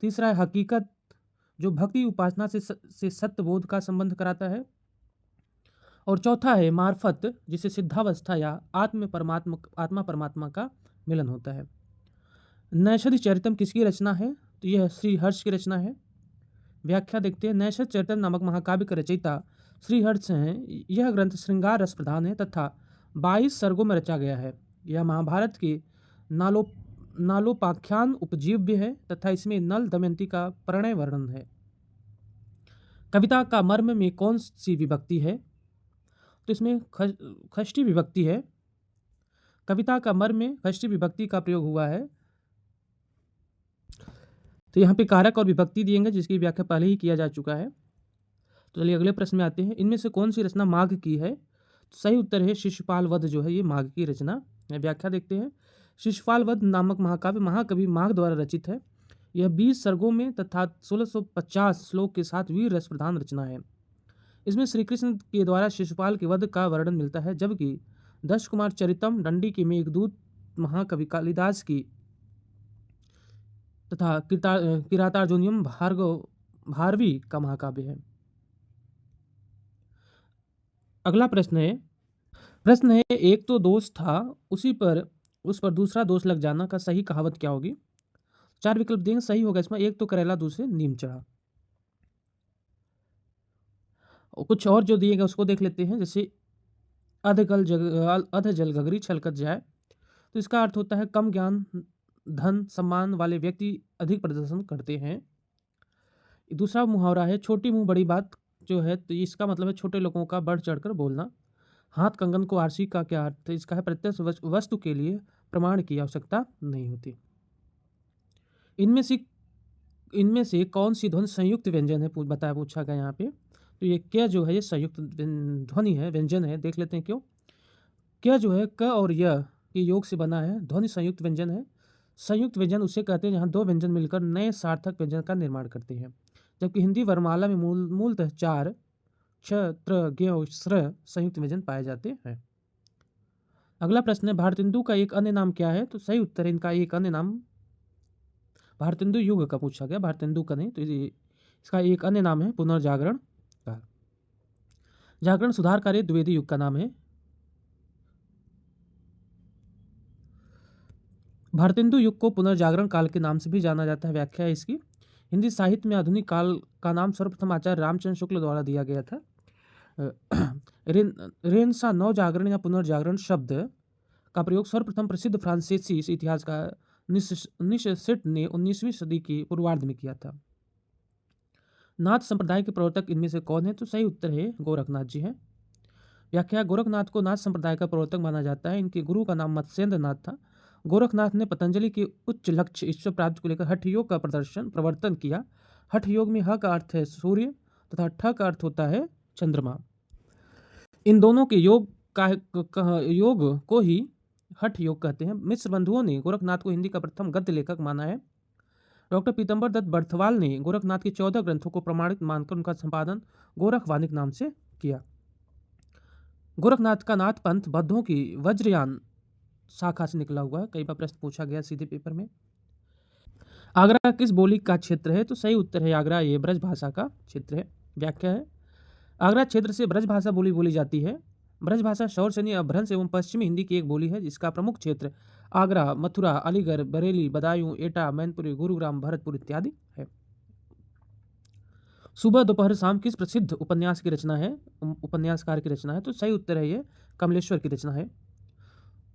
तीसरा है हकीकत, जो भक्ति उपासना से सत्य बोध का संबंध कराता है। और चौथा है मार्फत, जिसे सिद्धावस्था या आत्मा परमात्मा का मिलन होता है। नैषध चरितम किसकी रचना है? तो यह श्री हर्ष की रचना है। व्याख्या देखते हैं। नैषध चरितम नामक महाकाव्य के रचयिता श्री हर्ष हैं। यह ग्रंथ श्रृंगार रस प्रधान है तथा 22 सर्गों में रचा गया है। यह महाभारत के नालोपाख्यान उपजीव्य है तथा इसमें नल दमयंती का प्रणय वर्णन है। कविता का मर्म में कौन सी विभक्ति है? तो इसमें षष्ठी विभक्ति है। कविता का मर्म में षष्ठी विभक्ति का प्रयोग हुआ है। तो यहाँ पे कारक और विभक्ति दिएंगे, जिसकी व्याख्या पहले ही किया जा चुका है। तो चलिए अगले प्रश्न में आते हैं। इनमें से कौन सी रचना माघ की है? तो सही उत्तर है शिशुपाल वध जो है ये माघ की रचना। व्याख्या देखते हैं। शिशुपाल वध नामक महाकाव्य महाकवि माघ द्वारा रचित है। यह 20 सर्गों में तथा 1650 श्लोक के साथ वीर रस प्रधान रचना है। इसमें श्री कृष्ण के द्वारा शिशुपाल के वध का वर्णन मिलता है, जबकि दश कुमार चरितम, दंडी की मेघदूत महाकवि कालिदास की तथा किरातार्जुनियम भारवी का महाकाव्य है। अगला प्रश्न है एक तो दोष था उस पर दूसरा दोष लग जाना का सही कहावत क्या होगी? 4 विकल्प देंगे, सही होगा इसमें एक तो करेला दूसरे नीम चढ़ा। और कुछ और जो दिएगा उसको देख लेते हैं। जैसे अध जल गगरी छलकत जाए, तो इसका अर्थ होता है कम ज्ञान धन सम्मान वाले व्यक्ति अधिक प्रदर्शन करते हैं। दूसरा मुहावरा है छोटी मुंह बड़ी बात जो है, तो इसका मतलब है छोटे लोगों का बढ़ चढ़कर बोलना। हाथ कंगन को आरसी का क्या अर्थ है? इसका है प्रत्यक्ष वस्तु के लिए प्रमाण की आवश्यकता नहीं होती। इनमें से कौन सी ध्वनि संयुक्त व्यंजन है पूछा गया यहाँ पे। तो ये क्या जो है ये संयुक्त ध्वनि है, व्यंजन है। देख लेते हैं क्यों। क्या जो है क और य के योग से बना है, ध्वनि संयुक्त व्यंजन है। संयुक्त व्यंजन उसे कहते हैं जहाँ 2 व्यंजन मिलकर नए सार्थक व्यंजन का निर्माण करते हैं, जबकि हिंदी वर्णमाला में मूलतः 4 क्ष, त्र, ज्ञ, स्र संयुक्त व्यंजन पाए जाते हैं। अगला प्रश्न है भारतेंदु का एक अन्य नाम क्या है? तो सही उत्तर है इनका एक अन्य नाम भारतेंदु युग का पूछा गया, भारतेंदु का नहीं। तो इसका एक अन्य नाम है पुनर्जागरण का। जागरण सुधारकारी द्विवेदी युग का नाम है। भारतेंदु युग को पुनर्जागरण काल के नाम से भी जाना जाता है। व्याख्या है इसकी। हिंदी साहित्य में आधुनिक काल का नाम सर्वप्रथम आचार्य रामचंद्र शुक्ल द्वारा दिया गया था। रेनेसां नव जागरण या पुनर्जागरण शब्द का प्रयोग सर्वप्रथम प्रसिद्ध फ्रांसीसी इतिहासकार निशसेट ने 19वीं सदी की पूर्वार्ध में किया था। नाथ संप्रदाय के प्रवर्तक इनमें से कौन है? तो सही उत्तर है गोरखनाथ जी हैं। व्याख्या गोरखनाथ को नाथ संप्रदाय का प्रवर्तक माना जाता है। इनके गुरु का नाम मत्स्येंद्र नाथ था गोरखनाथ ने पतंजलि के उच्च लक्ष्य ईश्वर प्राप्ति को लेकर हठ योग का प्रवर्तन किया। हठ योग में ह का अर्थ है सूर्य तथा ठ का अर्थ होता है चंद्रमा। इन दोनों के योग को ही हठ योग कहते हैं। मिश्र बंधुओं ने गोरखनाथ को हिंदी का प्रथम गद्य लेखक माना है। डॉक्टर पीतम्बर दत्त बर्थवाल ने गोरखनाथ के 14 ग्रंथों को प्रमाणित मानकर उनका संपादन गोरखवाणिक नाम से किया। गोरखनाथ का नाथ पंथ बौद्धों की वज्रयान शाखा से निकला हुआ है। कई बार प्रश्न पूछा गया सीधे पेपर में। आगरा किस बोली का क्षेत्र है? तो सही उत्तर है आगरा ये ब्रज भाषा का क्षेत्र है। व्याख्या है, आगरा क्षेत्र से ब्रज भाषा बोली जाती है। ब्रज भाषा शौरसेनी अपभ्रंश एवं पश्चिमी हिंदी की एक बोली है जिसका प्रमुख क्षेत्र आगरा, मथुरा, अलीगढ़, बरेली, बदायूं, एटा, मैनपुरी, गुरुग्राम, भरतपुर इत्यादि है। सुबह दोपहर शाम किस प्रसिद्ध उपन्यास की रचना है? उपन्यासकार की रचना है। तो सही उत्तर है ये कमलेश्वर की रचना है।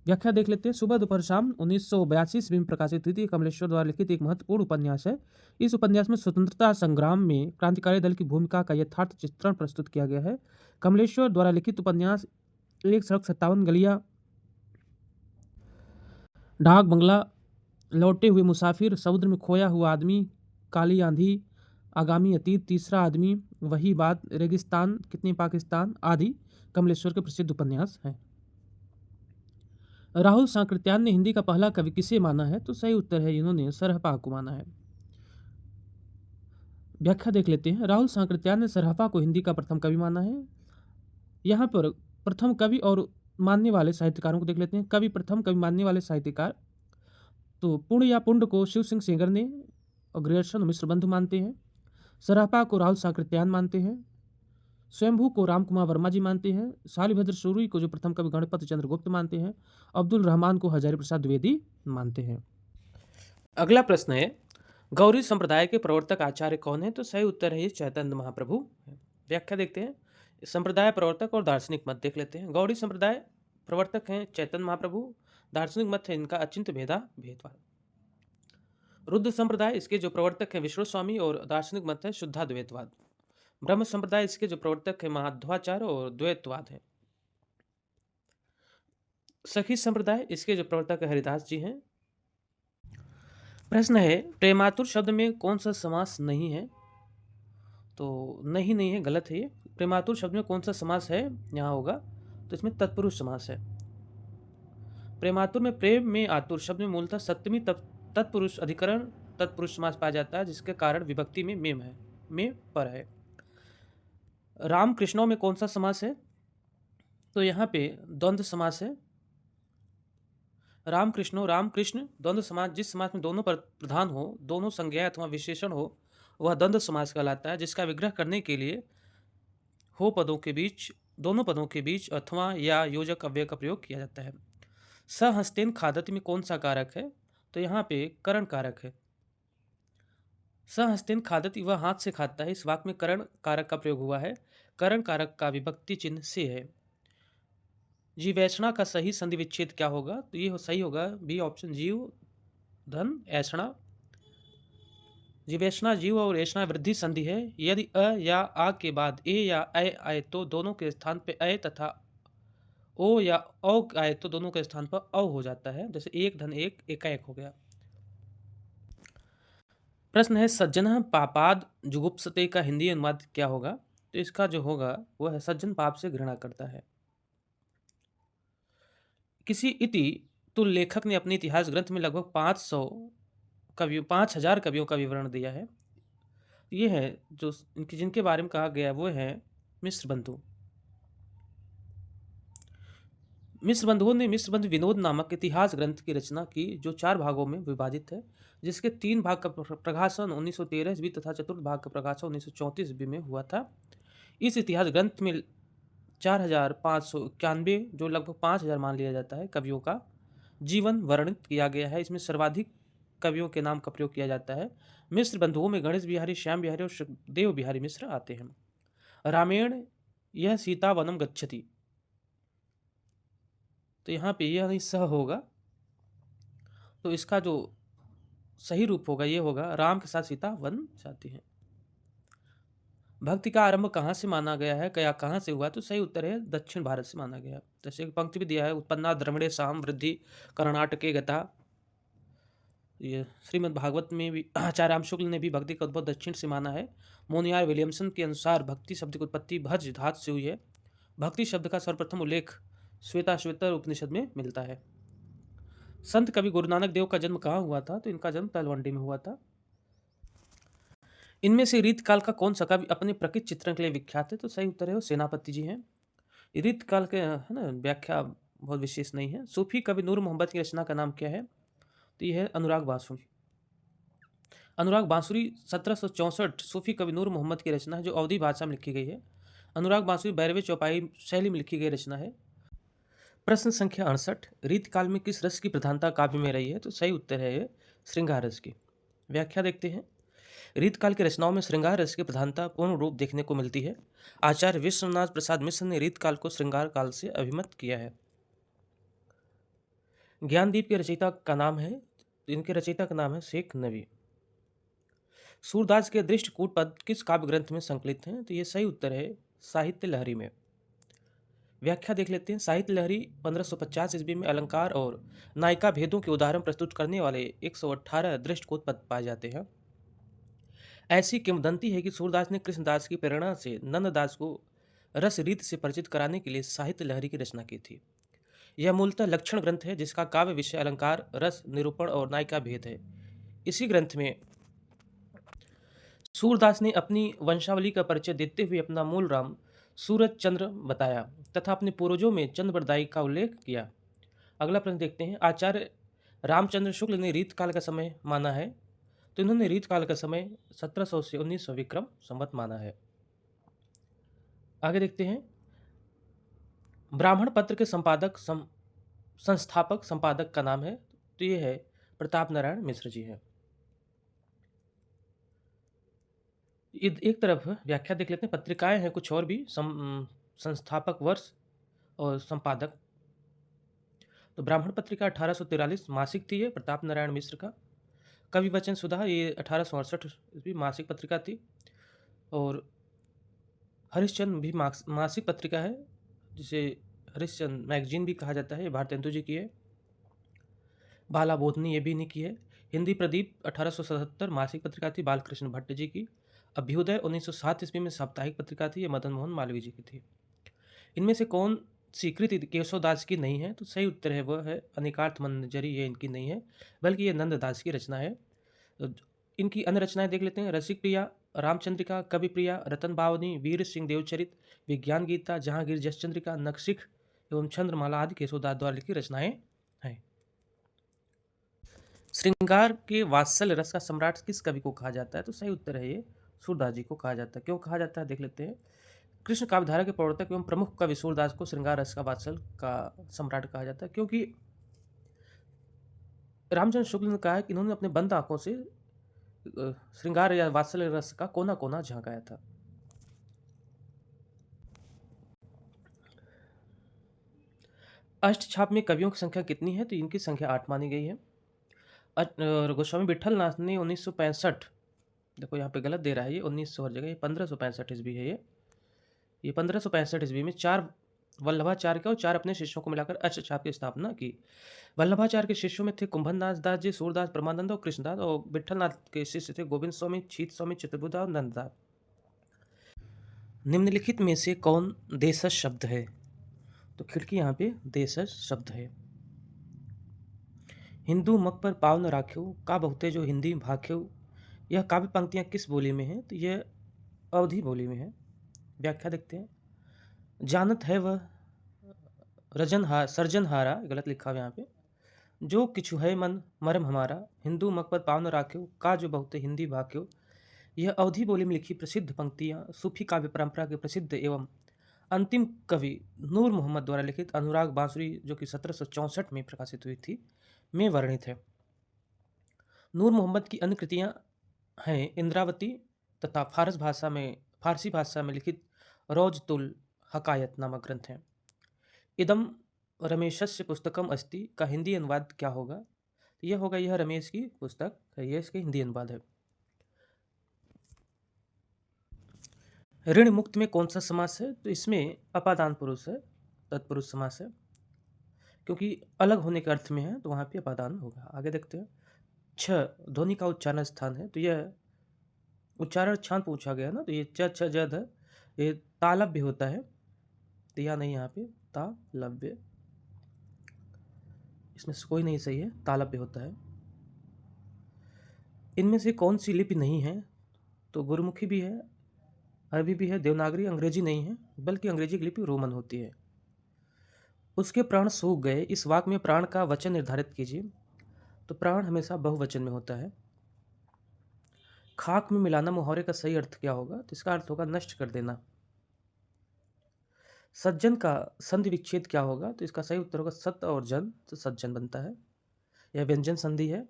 व्याख्या देख लेते हैं। सुबह दोपहर शाम 1982 ईस्वी में प्रकाशित हुई थी। कमलेश्वर द्वारा लिखित एक महत्वपूर्ण उपन्यास है। इस उपन्यास में स्वतंत्रता संग्राम में क्रांतिकारी दल की भूमिका का यथार्थ चित्रण प्रस्तुत किया गया है। कमलेश्वर द्वारा लिखित उपन्यास एक सड़क 57 गलियां, डाक बंगला, लौटे हुए मुसाफिर, समुद्र में खोया हुआ आदमी, काली आंधी, आगामी अतीत, तीसरा आदमी, वही बात, रेगिस्तान, कितने पाकिस्तान आदि कमलेश्वर के प्रसिद्ध उपन्यास हैं। राहुल सांकृत्यायन ने हिंदी का पहला कवि किसे माना है? तो सही उत्तर है इन्होंने सरहपा को माना है। व्याख्या देख लेते हैं। राहुल सांकृत्यायन ने सरहपा को हिंदी का प्रथम कवि माना है। यहाँ पर प्रथम कवि और मानने वाले साहित्यकारों को देख लेते हैं। कवि, प्रथम कवि मानने वाले साहित्यकार तो पुण्य या पुंड को शिव सिंह सेंगर ने और ग्रेसन मिश्र बंधु मानते हैं। सरहपा को राहुल सांकृत्यायन मानते हैं। स्वयंभू को राम कुमार वर्मा जी मानते हैं। शालिभद्र सूरी को जो प्रथम कवि गणपति चंद्र गुप्त मानते हैं। अब्दुल रहमान को हजारी प्रसाद द्विवेदी मानते हैं। अगला प्रश्न है, गौरी संप्रदाय के प्रवर्तक आचार्य कौन है? तो सही उत्तर है चैतन्य महाप्रभु। व्याख्या देखते हैं। संप्रदाय प्रवर्तक और दार्शनिक मत देख लेते हैं। गौड़ी संप्रदाय प्रवर्तक हैं चैतन्य महाप्रभु। दार्शनिक मत है इनका अचिंत्य भेदवाद। रुद्र संप्रदाय इसके जो प्रवर्तक हैं विष्णु स्वामी और दार्शनिक मत है शुद्धाद्वैतवाद। ब्रह्म संप्रदाय इसके जो प्रवर्तक है माध्वाचार्य और द्वैतवाद है। सखी संप्रदाय इसके जो प्रवर्तक है हरिदास जी हैं। प्रश्न है, प्रेमातुर शब्द में कौन सा समास नहीं है? तो नहीं है, गलत है ये। प्रेमातुर शब्द में कौन सा समास है यहाँ होगा? तो इसमें तत्पुरुष समास है। प्रेमातुर में प्रेम में आतुर शब्द में मूलतः सप्तमी तत्पुरुष अधिकरण तत्पुरुष समास पाया जाता है जिसके कारण विभक्ति में मेम है, में पर है। राम कृष्णों में कौन सा समास है? तो यहाँ पे द्वंद्व समास है। राम कृष्ण द्वंद्व समास, जिस समास में दोनों पर प्रधान हो, दोनों संज्ञा अथवा विशेषण हो, वह द्वंद्व समास कहलाता है जिसका विग्रह करने के लिए हो पदों के बीच, दोनों पदों के बीच अथवा या योजक अव्यय का प्रयोग किया जाता है। सहस्तेन खादति में कौन सा कारक है? तो यहाँ पे करण कारक है। सहस्तेन खादति, वह हाथ से खाता है। इस वाक्य में करण कारक का प्रयोग हुआ है। करण कारक का विभक्ति चिन्ह से है। जीवैषणा का सही संधि विच्छेद क्या होगा? तो ये सही होगा बी ऑप्शन, जीव धन ऐषणा। जीवैषणा जीव और ऐषणा वृद्धि संधि है। यदि अ या आ के बाद ए या ऐ आए तो दोनों के स्थान पे ऐ तथा ओ या औ आए तो दोनों के स्थान पर औ हो जाता है। जैसे एक धन एक, एकाएक हो गया। प्रश्न है, सज्जन पापाद जुगुप्सते का हिंदी अनुवाद क्या होगा? तो इसका जो होगा वह है सज्जन पाप से घृणा करता है। किसी इति तुल लेखक ने अपने इतिहास ग्रंथ में लगभग 5000 कवियों का विवरण दिया है। ये है जो जिनके बारे में कहा गया वो है मिश्र बंधु। मिश्र बंधुओं ने मिश्र बंधु विनोद नामक इतिहास ग्रंथ की रचना की जो 4 भागों में विभाजित है, जिसके 3 भाग का प्रकाशन 1913 ईस्वी तथा चतुर्थ भाग का प्रकाशन 1934 ईस्वी में हुआ था। इस इतिहास ग्रंथ में 4591 जो लगभग 5000 मान लिया जाता है कवियों का जीवन वर्णित किया गया है। इसमें सर्वाधिक कवियों के नाम का प्रयोग किया जाता है। मिश्र बंधुओं में गणेश बिहारी, श्याम बिहारी और सुखदेव बिहारी मिश्र आते हैं। रामेण यह सीता वनम गच्छति, तो यहाँ पे यह नहीं सह होगा, तो इसका जो सही रूप होगा ये होगा राम के साथ सीता वन जाती है। भक्ति का आरंभ कहाँ से माना गया है, क्या कहाँ से हुआ? तो सही उत्तर है दक्षिण भारत से माना गया। जैसे एक पंक्ति भी दिया है, उत्पन्ना द्रविड़े साम वृद्धि कर्नाटके गता ये श्रीमद् भागवत में भी आचार्य राम शुक्ल ने भी भक्ति का उद्भव दक्षिण से माना है। मोनियार विलियमसन के अनुसार भक्ति शब्द की उत्पत्ति भज धातु से हुई है। भक्ति शब्द का सर्वप्रथम उल्लेख श्वेताश्वेतर उपनिषद में मिलता है। संत कवि गुरु नानक देव का जन्म कहाँ हुआ था? तो इनका जन्म तलवंडी में हुआ था। इनमें से रीत काल का कौन सा कवि अपने प्रकृत चित्रण के लिए विख्यात है? तो सही उत्तर है वो सेनापति जी हैं। रीत काल के है ना व्याख्या बहुत विशेष नहीं है। सूफी कवि नूर मोहम्मद की रचना का नाम क्या है? तो यह है अनुराग बांसुरी। अनुराग बांसुरी 1764 सूफी कवि नूर मोहम्मद की रचना है जो अवधी भाषा में लिखी गई है। अनुराग बांसुरी बैरवे चौपाई शैली में लिखी गई रचना है। प्रश्न संख्या 68, रीत काल में किस रस की प्रधानता काव्य में रही है? तो सही उत्तर है ये श्रृंगार रस की। व्याख्या देखते हैं। रीत काल की रचनाओं में श्रृंगार रस की प्रधानता पूर्ण रूप देखने को मिलती है। आचार्य विश्वनाथ प्रसाद मिश्र ने रीत काल को श्रृंगार काल से अभिमत किया है। ज्ञानदीप के रचयिता का नाम है, इनके रचयिता का नाम है शेख नबी। सूरदास के दृष्टकूट पद किस काव्य ग्रंथ में संकलित हैं? तो ये सही उत्तर है साहित्य लहरी में। व्याख्या देख लेते हैं। साहित्य लहरी 1550 ईस्वी में अलंकार और नायिका भेदों के उदाहरण प्रस्तुत करने वाले 118 दृष्टकूट पद पाए जाते हैं। ऐसी किंवदंती है कि सूरदास ने कृष्णदास की प्रेरणा से नंददास को रस रीत से परिचित कराने के लिए साहित्य लहरी की रचना की थी। यह मूलतः लक्षण ग्रंथ है जिसका काव्य विषय अलंकार, रस निरूपण और नायिका भेद है। इसी ग्रंथ में सूरदास ने अपनी वंशावली का परिचय देते हुए अपना मूल नाम सूरज चंद्र बताया तथा अपने पूर्वजों में चंद्रबरदाई का उल्लेख किया। अगला प्रश्न देखते हैं। आचार्य रामचंद्र शुक्ल ने रीत काल का समय माना है, तो इन्होंने रीत काल का समय 1700 से 1900 विक्रम संवत माना है। आगे देखते हैं। ब्राह्मण पत्र के संस्थापक संपादक का नाम है, तो ये है प्रताप नारायण मिश्र जी है। एक तरफ व्याख्या देख लेते हैं। पत्रिकाएं हैं कुछ और भी, संस्थापक वर्ष और संपादक। तो ब्राह्मण पत्रिका 1843 मासिक थी, ये प्रताप नारायण मिश्र का। कवि वचन सुधा ये 1868 भी मासिक पत्रिका थी। और हरिश्चंद्र भी मासिक पत्रिका है, जिसे हरिश्चंद्र मैगजीन भी कहा जाता है, ये भारतेंदु जी की है। बाला बोधनी ये भी इन्हीं की है। हिंदी प्रदीप 1877 मासिक पत्रिका थी, बालकृष्ण भट्ट जी की। अभ्युदय 1907 ईस्वी में साप्ताहिक पत्रिका थी, ये मदन मोहन मालवीय जी की थी। इनमें से कौन सी कृति केशवदास की नहीं है? तो सही उत्तर है वह है अनिकार्थ मंजरी, ये इनकी नहीं है बल्कि ये नंददास की रचना है। तो इनकी अन्य रचनाएं देख लेते हैं। रसिक प्रिया, रामचंद्रिका, कवि प्रिया, रतन बावनी, वीर सिंह देवचरित, विज्ञान गीता, जहांगीर जसचंद्रिका, नखशिख एवं चंद्रमाला आदि केशवदास द्वारा लिखी रचनाएं हैं। श्रृंगार के वात्सल्य रस का सम्राट किस कवि को कहा जाता है? तो सही उत्तर है ये सूरदास जी को कहा जाता है। क्यों कहा जाता है देख लेते हैं। कृष्ण काव्यधारा के प्रवर्तक एवं प्रमुख कवि सूरदास को श्रृंगार रस का वात्सल का सम्राट कहा जाता है, क्योंकि रामचंद्र शुक्ल ने कहा है कि इन्होंने अपने बंद आंखों से श्रृंगार या वात्सल्य रस का कोना कोना झांकाया था। अष्टछाप में कवियों की संख्या कितनी है? तो इनकी संख्या 8 मानी गई है। गोस्वामी विठलनाथ ने 1965, देखो यहाँ पे गलत दे रहा है, ये 1900 हर जगह, ये 1565 ईस्वी है। ये 1565 ईस्वी में 4 वल्लभाचार्य के और 4 अपने शिष्यों को मिलाकर अष्टछाप की स्थापना की। वल्लभाचार्य के शिष्यों में थे कुंभनदास दास जी, सूरदास, परमानंद और कृष्णदास। और विठलनाथ के शिष्य थे गोविंद स्वामी, छीत स्वामी, चित्रबुद्ध और नंददास। निम्नलिखित में से कौन देशज शब्द है? तो खिड़की यहाँ पे देशज शब्द है। हिंदू मक पर पाव न राख्यो का बहुते जो हिंदी भाख्यो, यह काव्य पंक्तियाँ किस बोली में है? तो यह अवधी बोली में है। व्याख्या देखते हैं। जानत है वह सर्जनहारा, गलत लिखा हुआ यहाँ पे, जो किछु है मन मरम हमारा, हिंदू मक पर पाव न राख्यो का जो बहुते हिंदी भाख्यो, यह अवधी बोली में लिखी प्रसिद्ध पंक्तियाँ सूफी काव्य परंपरा के प्रसिद्ध एवं अंतिम कवि नूर मोहम्मद द्वारा लिखित अनुराग बांसुरी, जो कि 1764 में प्रकाशित हुई थी, में वर्णित है। नूर मोहम्मद की अन्य कृतियाँ हैं इंद्रावती तथा फारसी भाषा में लिखित रौजतुल हकायत नामक ग्रंथ है। इदम रमेशस्य पुस्तकम अस्ति का हिंदी अनुवाद क्या होगा? तो यह होगा, यह रमेश की पुस्तक है, यह इसका हिंदी अनुवाद है। ऋण मुक्त में कौन सा समास है? तो इसमें अपादान पुरुष है, तत्पुरुष समास है, क्योंकि अलग होने के अर्थ में है तो वहाँ पे अपादान होगा। आगे देखते हैं। छ ध्वनि का उच्चारण स्थान है, तो यह उच्चारण क्षांत पूछा गया ना, तो ये च छ जद है, ये तालव्य होता है, तो यह नहीं, यहाँ पे तालव्य, इसमें से कोई नहीं सही है, तालव्य होता है। इनमें से कौन सी लिपि नहीं है? तो गुरुमुखी भी है, अरबी भी है, देवनागरी, अंग्रेजी नहीं है, बल्कि अंग्रेजी की लिपि रोमन होती है। उसके प्राण सूख गए, इस वाक्य में प्राण का वचन निर्धारित कीजिए। तो प्राण हमेशा बहुवचन में होता है। खाक में मिलाना मुहावरे का सही अर्थ क्या होगा? तो इसका अर्थ होगा नष्ट कर देना। सज्जन का संधि विच्छेद क्या होगा? तो इसका सही उत्तर होगा सत और जन, तो सज्जन बनता है, यह व्यंजन संधि है।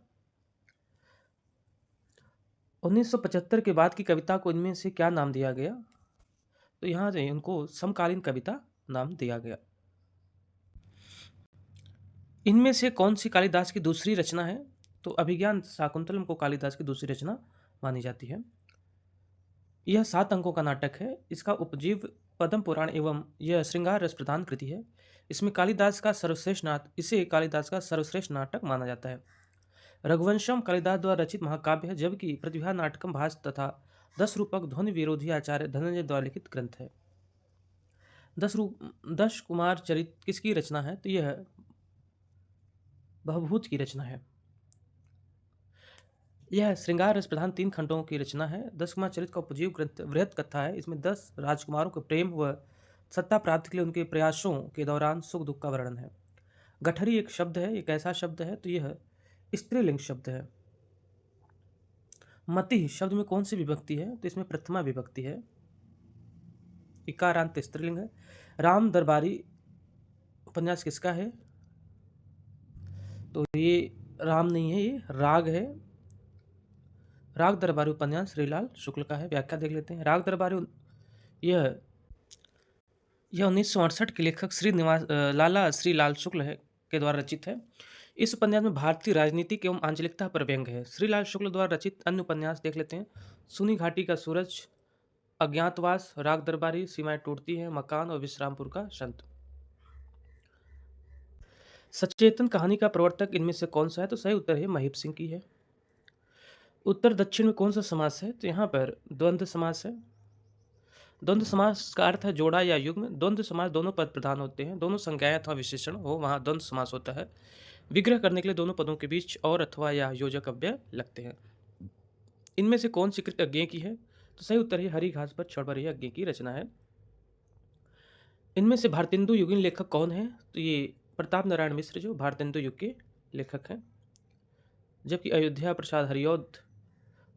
1975 के बाद की कविता को इनमें से क्या नाम दिया गया? तो यहाँ से उनको समकालीन कविता नाम दिया गया। इनमें से कौन सी कालिदास की दूसरी रचना है? तो अभिज्ञान शाकुंतलम को कालिदास की दूसरी रचना मानी जाती है। यह 7 अंकों का नाटक है। इसका उपजीव पद्म पुराण एवं यह श्रृंगार रस प्रधान कृति है। इसे कालिदास का सर्वश्रेष्ठ नाटक माना जाता है। रघुवंशम कालिदास द्वारा रचित महाकाव्य है, जबकि प्रतिभा नाटकम भास तथा 10 रूपक ध्वनि विरोधी आचार्य धनंजय द्वारा लिखित ग्रंथ है। 10 कुमार चरित किसकी रचना है? तो यह भवभूत की रचना है। यह श्रृंगार रस प्रधान 3 खंडों की रचना है। 10 कुमार चरित का उपजीव ग्रंथ वृहत कथा है। इसमें 10 राजकुमारों के प्रेम व सत्ता प्राप्ति के लिए उनके प्रयासों के दौरान सुख दुख का वर्णन है। गठरी एक शब्द है, एक ऐसा शब्द है, तो यह स्त्रीलिंग शब्द है। मति शब्द में कौन सी विभक्ति है? तो इसमें प्रथमा विभक्ति है। इकारांत स्त्रीलिंग है। राम दरबारी उपन्यास किसका है? तो ये राम नहीं है, ये राग है। राग दरबारी उपन्यास श्रीलाल शुक्ल का है। व्याख्या देख लेते हैं। राग दरबारी यह 1968 के लेखक लाला श्रीलाल शुक्ल है के द्वारा रचित है। इस उपन्यास में भारतीय राजनीति एवं आंचलिकता पर व्यंग है। श्रीलाल शुक्ल द्वारा रचित अन्य उपन्यास देख लेते हैं। सुनी घाटी का सूरज, अज्ञातवास, राग दरबारी, सीमाएं टूटती हैं, मकान और विश्रामपुर का संत। सचेतन कहानी का प्रवर्तक इनमें से कौन सा है? तो सही उत्तर है महीप सिंह की है। उत्तर दक्षिण में कौन सा समास है? तो यहाँ पर द्वंद्व समास है। द्वंद्व समास का अर्थ है जोड़ा या युग्म। द्वंद्व समास दोनों पद प्रधान होते हैं, दोनों संज्ञाएं अथवा विशेषण हो, वहाँ द्वंद्व समास होता है। विग्रह करने के लिए दोनों पदों के बीच और अथवा या योजक अव्यय लगते हैं। इनमें से कौन सी कृति अज्ञेय की है? तो सही उत्तर है हरी घास पर क्षणभर यह अज्ञेय की रचना है। इनमें से भारतेंदु युगीन लेखक कौन है? तो ये प्रताप नारायण मिश्र जो भारतेंदु युग के लेखक हैं, जबकि अयोध्या प्रसाद हरिऔध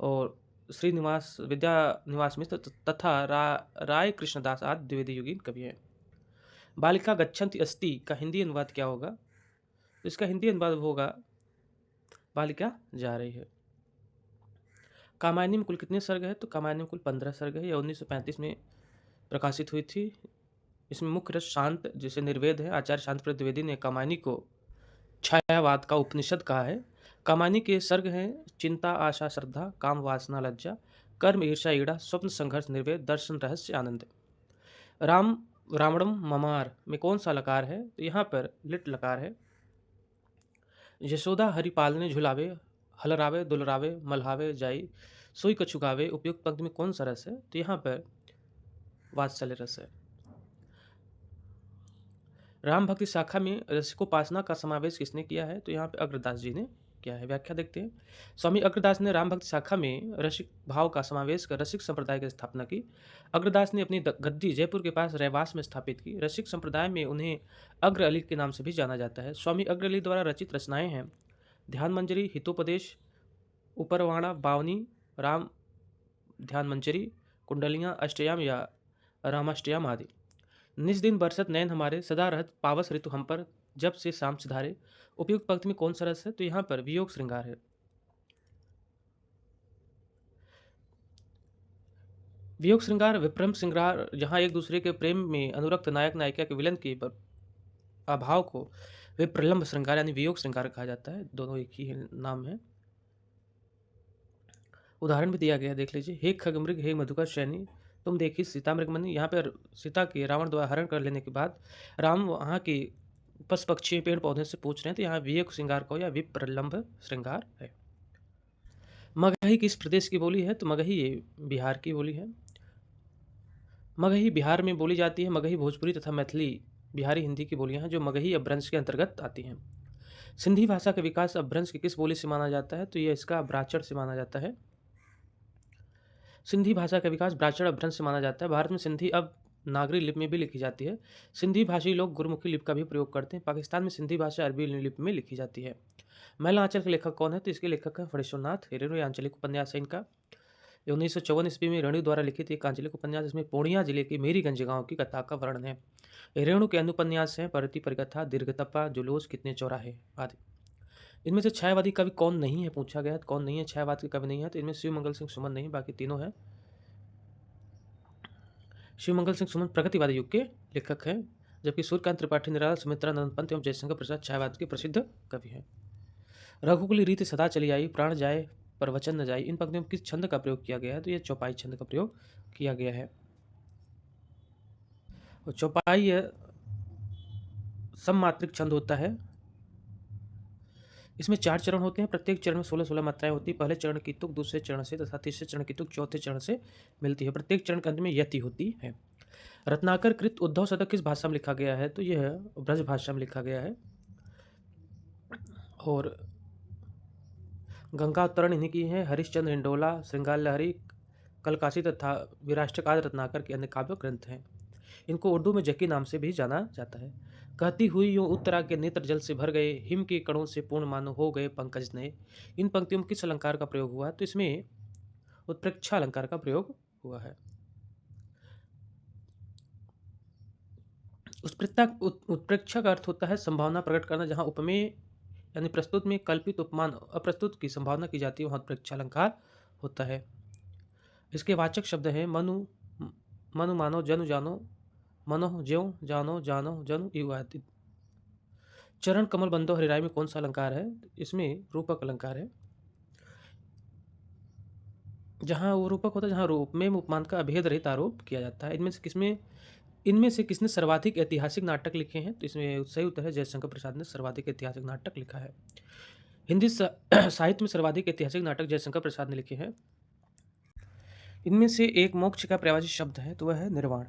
और श्रीनिवास विद्यानिवास मिश्र तथा राय कृष्णदास आदि द्विवेदी युगीन कवि हैं। बालिका गच्छन्ति अस्ति का हिंदी अनुवाद क्या होगा? तो इसका हिंदी अनुवाद होगा बालिका जा रही है। कामायनी में कुल कितने सर्ग है? तो कामायनी में कुल 15 सर्ग है। यह 1935 में प्रकाशित हुई थी। इसमें मुख्य रस शांत जिसे निर्वेद है। आचार्य शांतिप्रसाद द्विवेदी ने कामायनी को छायावाद का उपनिषद कहा है। कामायनी के सर्ग हैं चिंता, आशा, श्रद्धा, काम, वासना, लज्जा, कर्म, ईर्षा, ईड़ा, स्वप्न, संघर्ष, निर्वेद, दर्शन, रहस्य, आनंद। रावणम ममार में कौन सा लकार है? तो यहाँ पर लिट लकार है। यशोदा हरि पालने झुलावे, हलरावे, दुलरावे, मल्हावे जाई, सोई कछुगावे। उपयुक्त पंक्ति में कौन सा रस है? तो यहाँ पर वात्सल्य रस है। राम भक्ति शाखा में रसिकोपासना का समावेश किसने किया है? तो यहाँ पे अग्रदास जी ने किया है। व्याख्या देखते हैं। स्वामी अग्रदास ने राम भक्ति शाखा में रसिक भाव का समावेश कर रसिक संप्रदाय की स्थापना की। अग्रदास ने अपनी गद्दी जयपुर के पास रहवास में स्थापित की। रसिक संप्रदाय में उन्हें अग्र अली के नाम से भी जाना जाता है। स्वामी अग्र अली द्वारा रचित रचनाएं हैं ध्यान मंजरी, हितोपदेश, उपरवाणा, बावनी, राम ध्यान मंजरी, कुंडलियाँ, अष्टयाम या रामाष्टयाम आदि। निज दिन बरसत नैन हमारे, सदा रहत पावस ऋतु हम पर, जब से शाम सिधारे। उपयुक्त पंक्ति में कौन सा रस है? तो यहाँ पर वियोग श्रृंगार है। वियोग श्रृंगार विप्रम श्रृंगार, जहाँ एक दूसरे के प्रेम में अनुरक्त नायक नायिका के विलन के अभाव को विप्रलंब श्रृंगार यानी वियोग श्रृंगार कहा जाता है। दोनों एक ही नाम है। उदाहरण भी दिया गया, देख लीजिए। हे खगमृग, हे मधुकर शैनी, तुम देखी सीता मृगमनी। यहाँ पर सीता के रावण द्वारा हरण कर लेने के बाद राम वहाँ की पशु पक्षी पेड़ पौधे से पूछ रहे हैं, तो यहाँ वियोग श्रृंगार को या विप्रलंब श्रृंगार है। मगही किस प्रदेश की बोली है? तो मगही ये बिहार की बोली है। मगही बिहार में बोली जाती है। मगही भोजपुरी तथा मैथिली बिहारी हिंदी की बोलियां हैं जो मगही अपभ्रंश के अंतर्गत आती हैं। सिंधी भाषा का विकास अपभ्रंश की किस बोली से माना जाता है? तो यह इसका ब्राचड़ से माना जाता है। सिंधी भाषा का विकास ब्राचड़ अपभ्रंश से माना जाता है। भारत में सिंधी अब नागरी लिपि में भी लिखी जाती है। सिंधी भाषी लोग गुरमुखी लिपि का भी प्रयोग करते हैं। पाकिस्तान में सिंधी भाषा अरबी लिपि में लिखी जाती है। महिला आंचल के लेखक कौन है? तो इसके लेखक है फणीश्वरनाथ हिरेरो। ये आंचलिक उपन्यास है इनका। ये 1954 ईस्वी में रेणु द्वारा लिखित एक आंचलिक उपन्यास, इसमें पूर्णिया जिले के मेरीगंज गांव की कथा का वर्णन है। रेणु के अन्य उपन्यास हैं परती परिकथा, दीर्घतपा, जुलूस, कितने चौराहे आदि। इनमें से छायावादी कवि कौन नहीं है पूछा गया है। कौन नहीं है छायावाद के कवि नहीं है? तो इनमें शिव मंगल सिंह सुमन नहीं, बाकी तीनों हैं। शिव मंगल सिंह सुमन प्रगतिवादी युग के लेखक हैं, जबकि सूर्यकांत त्रिपाठी निराला, सुमित्रा नंदन पंत एवं जयशंकर प्रसाद छायावाद के प्रसिद्ध कवि हैं। रघुकुल रीति सदा चली आई, प्राण जाए पर वचन न जाए। इन पंक्तियों में किस छंद का प्रयोग किया गया है? तो यह चौपाई छंद का प्रयोग किया गया है। और चौपाई सममात्रिक छंद होता है। इसमें 4 चरण होते हैं। प्रत्येक चरण में 16-16 मात्राएं होती है। पहले चरण की तुक दूसरे चरण से तथा तीसरे चरण की तुक चौथे चरण से मिलती है। प्रत्येक चरण के अंत में यति होती है। रत्नाकर कृत उद्धव शतक किस भाषा में लिखा गया है? तो यह ब्रज भाषा में लिखा गया है। और गंगा उत्तरण इन्हीं की है। हरिश्चंद्र हिंडोला, श्रृंगार लहरी, कलकासी तथा विराष्ट्रकाद रत्नाकर के अन्य काव्य ग्रंथ हैं। इनको उर्दू में जकी नाम से भी जाना जाता है। कहती हुई यूं उत्तरा के नेत्र जल से भर गए, हिम के कणों से पूर्ण मानो हो गए पंकज नए। इन पंक्तियों में किस अलंकार का प्रयोग हुआ? तो इसमें उत्प्रेक्षा अलंकार का प्रयोग हुआ है। उत्प्रेक्षा का अर्थ होता है संभावना प्रकट करना। जहां उपमेय यानी प्रस्तुत में कल्पित उपमान अप्रस्तुत की संभावना की जाती है वहां उत्प्रेक्षा अलंकार होता है। इसके वाचक शब्द हैं मनु, मनु मानो, जनु जानो, मनो ज्यो, जानो जानो जनु इव आदि। चरण कमल बंदो हरिराय में कौन सा अलंकार है? इसमें रूपक अलंकार है। जहां वो रूपक होता है जहां रूप में उपमान का अभेद रहित आरोप किया जाता है। इनमें से किसने सर्वाधिक ऐतिहासिक नाटक लिखे हैं? तो इसमें सही उत्तर है जयशंकर प्रसाद ने सर्वाधिक ऐतिहासिक नाटक लिखा है। हिंदी साहित्य में सर्वाधिक ऐतिहासिक नाटक जयशंकर प्रसाद ने लिखे हैं। इनमें से एक मोक्ष का पर्यायवाची शब्द है तो वह है निर्वाण।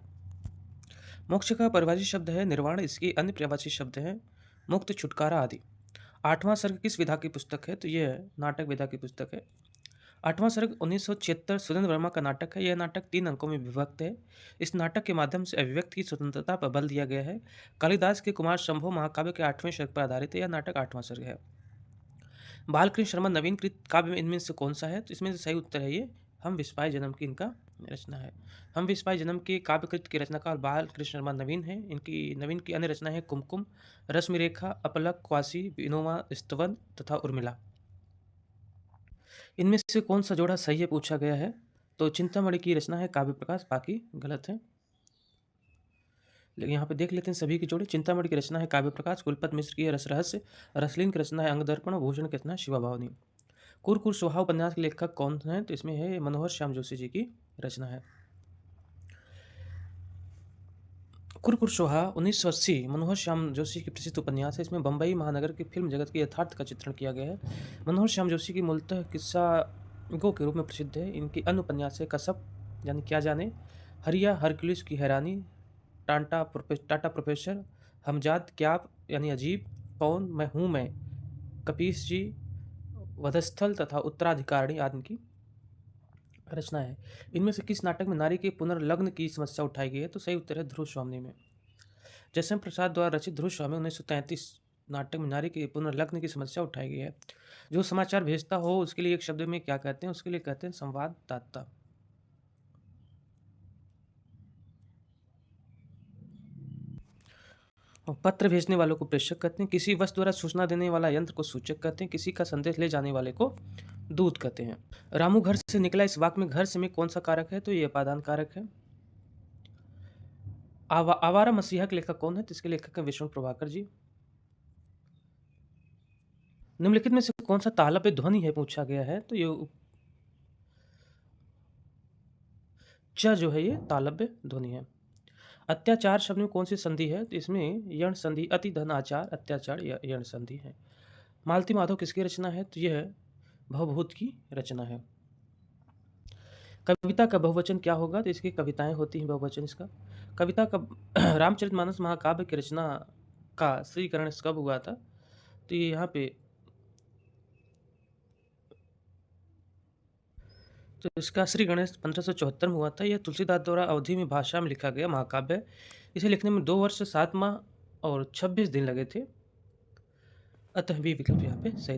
मोक्ष का पर्यायवाची शब्द है निर्वाण। इसके अन्य पर्यायवाची शब्द हैं मुक्त, छुटकारा आदि। 8वां सर्ग किस विधा की पुस्तक है? तो यह नाटक विधा की पुस्तक है। 8वां सर्ग 1976 सुरेंद्र वर्मा का नाटक है। यह नाटक 3 अंकों में विभक्त है। इस नाटक के माध्यम से अभिव्यक्ति की स्वतंत्रता पर बल दिया गया है। कालिदास के कुमार शंभो महाकाव्य के 8वें सर्ग पर आधारित है। यह नाटक 8वां सर्ग है। बालकृष्ण शर्मा नवीनकृत काव्य इनमें से कौन सा है? तो इसमें से सही उत्तर है ये हम विस्पाय जन्म की इनका रचना है। हम विस्पाय जन्म के काव्यकृत के रचनाकार बालकृष्ण शर्मा नवीन है। नवीन की अन्य रचना है कुमकुम, रश्मिरेखा, अपलक, क्वासी, विनोमा, स्तवन तथा उर्मिला। इनमें से कौन सा जोड़ा सही है पूछा गया है? तो चिंतामणि की रचना है काव्य प्रकाश, बाकी गलत है। लेकिन यहाँ पे देख लेते हैं सभी के जोड़े। चिंतामणि की रचना है काव्य प्रकाश, कुलपत मिश्र की है रस रहस्य, रसलीन की रचना है अंग दर्पण, भूषण की रचना है शिवा भावनी। कुरकुर सुहा उपन्यास के लेखक कौन है? तो इसमें है मनोहर श्याम जोशी जी की रचना है। कुरकुर सुहा 1980 मनोहर श्याम जोशी की प्रसिद्ध उपन्यास है। इसमें बम्बई महानगर की फिल्म जगत के यथार्थ का चित्रण किया गया है। मनोहर श्याम जोशी की मूलतः किस्सा के रूप में प्रसिद्ध है। इनकी अन्य उपन्यास है कसब यानी क्या जाने, हरिया, हरक्यूलिस की हैरानी, टाटा प्रोफेसर, हमजाद क्याप यानी अजीब, कौन, मैं हूँ मैं, कपीस जी, वधस्थल तथा उत्तराधिकारिणी आदि की रचना है। इनमें से किस नाटक में नारी के पुनर्लग्न की समस्या उठाई गई है? तो सही उत्तर है ध्रुव स्वामी में। जयशंकर प्रसाद द्वारा रचित ध्रुव स्वामी 1933 नाटक में नारी के पुनर्लग्न की समस्या उठाई गई है। जो समाचार भेजता हो उसके लिए एक शब्द में क्या कहते हैं? उसके लिए कहते हैं संवाददाता। और पत्र भेजने वालों को प्रेषक कहते हैं। किसी वस्तु द्वारा सूचना देने वाला यंत्र को सूचक कहते हैं। किसी का संदेश ले जाने वाले को दूत कहते हैं। रामू घर से निकला इस वाक्य में घर से में कौन सा कारक है? तो ये अपादान कारक है। आवारा मसीहा के लेखक कौन है? तो इसके लेखक है विष्णु प्रभाकर जी। निम्नलिखित में से कौन सा तालव्य ध्वनि है पूछा गया है? तो ये च जो है ये तालव्य ध्वनि है। अत्याचार शब्द में कौन सी संधि है? तो इसमें यण संधि, अति धन आचार, अत्याचार यण संधि है। मालती माधव किसकी रचना है? तो यह भवभूत की रचना है। कविता का बहुवचन क्या होगा? तो इसकी कविताएं होती हैं बहुवचन इसका। कविता का रामचरितमानस महाकाव्य की रचना का श्री गणेश कब हुआ था? तो ये यहाँ पे तो इसका श्री गणेश 1574 में हुआ था। यह तुलसीदास द्वारा अवधि में भाषा में लिखा गया महाकाव्य है। इसे लिखने में 2 वर्ष 7 माह और 26 दिन लगे थे। अतः बी विकल्प यहाँ पे सही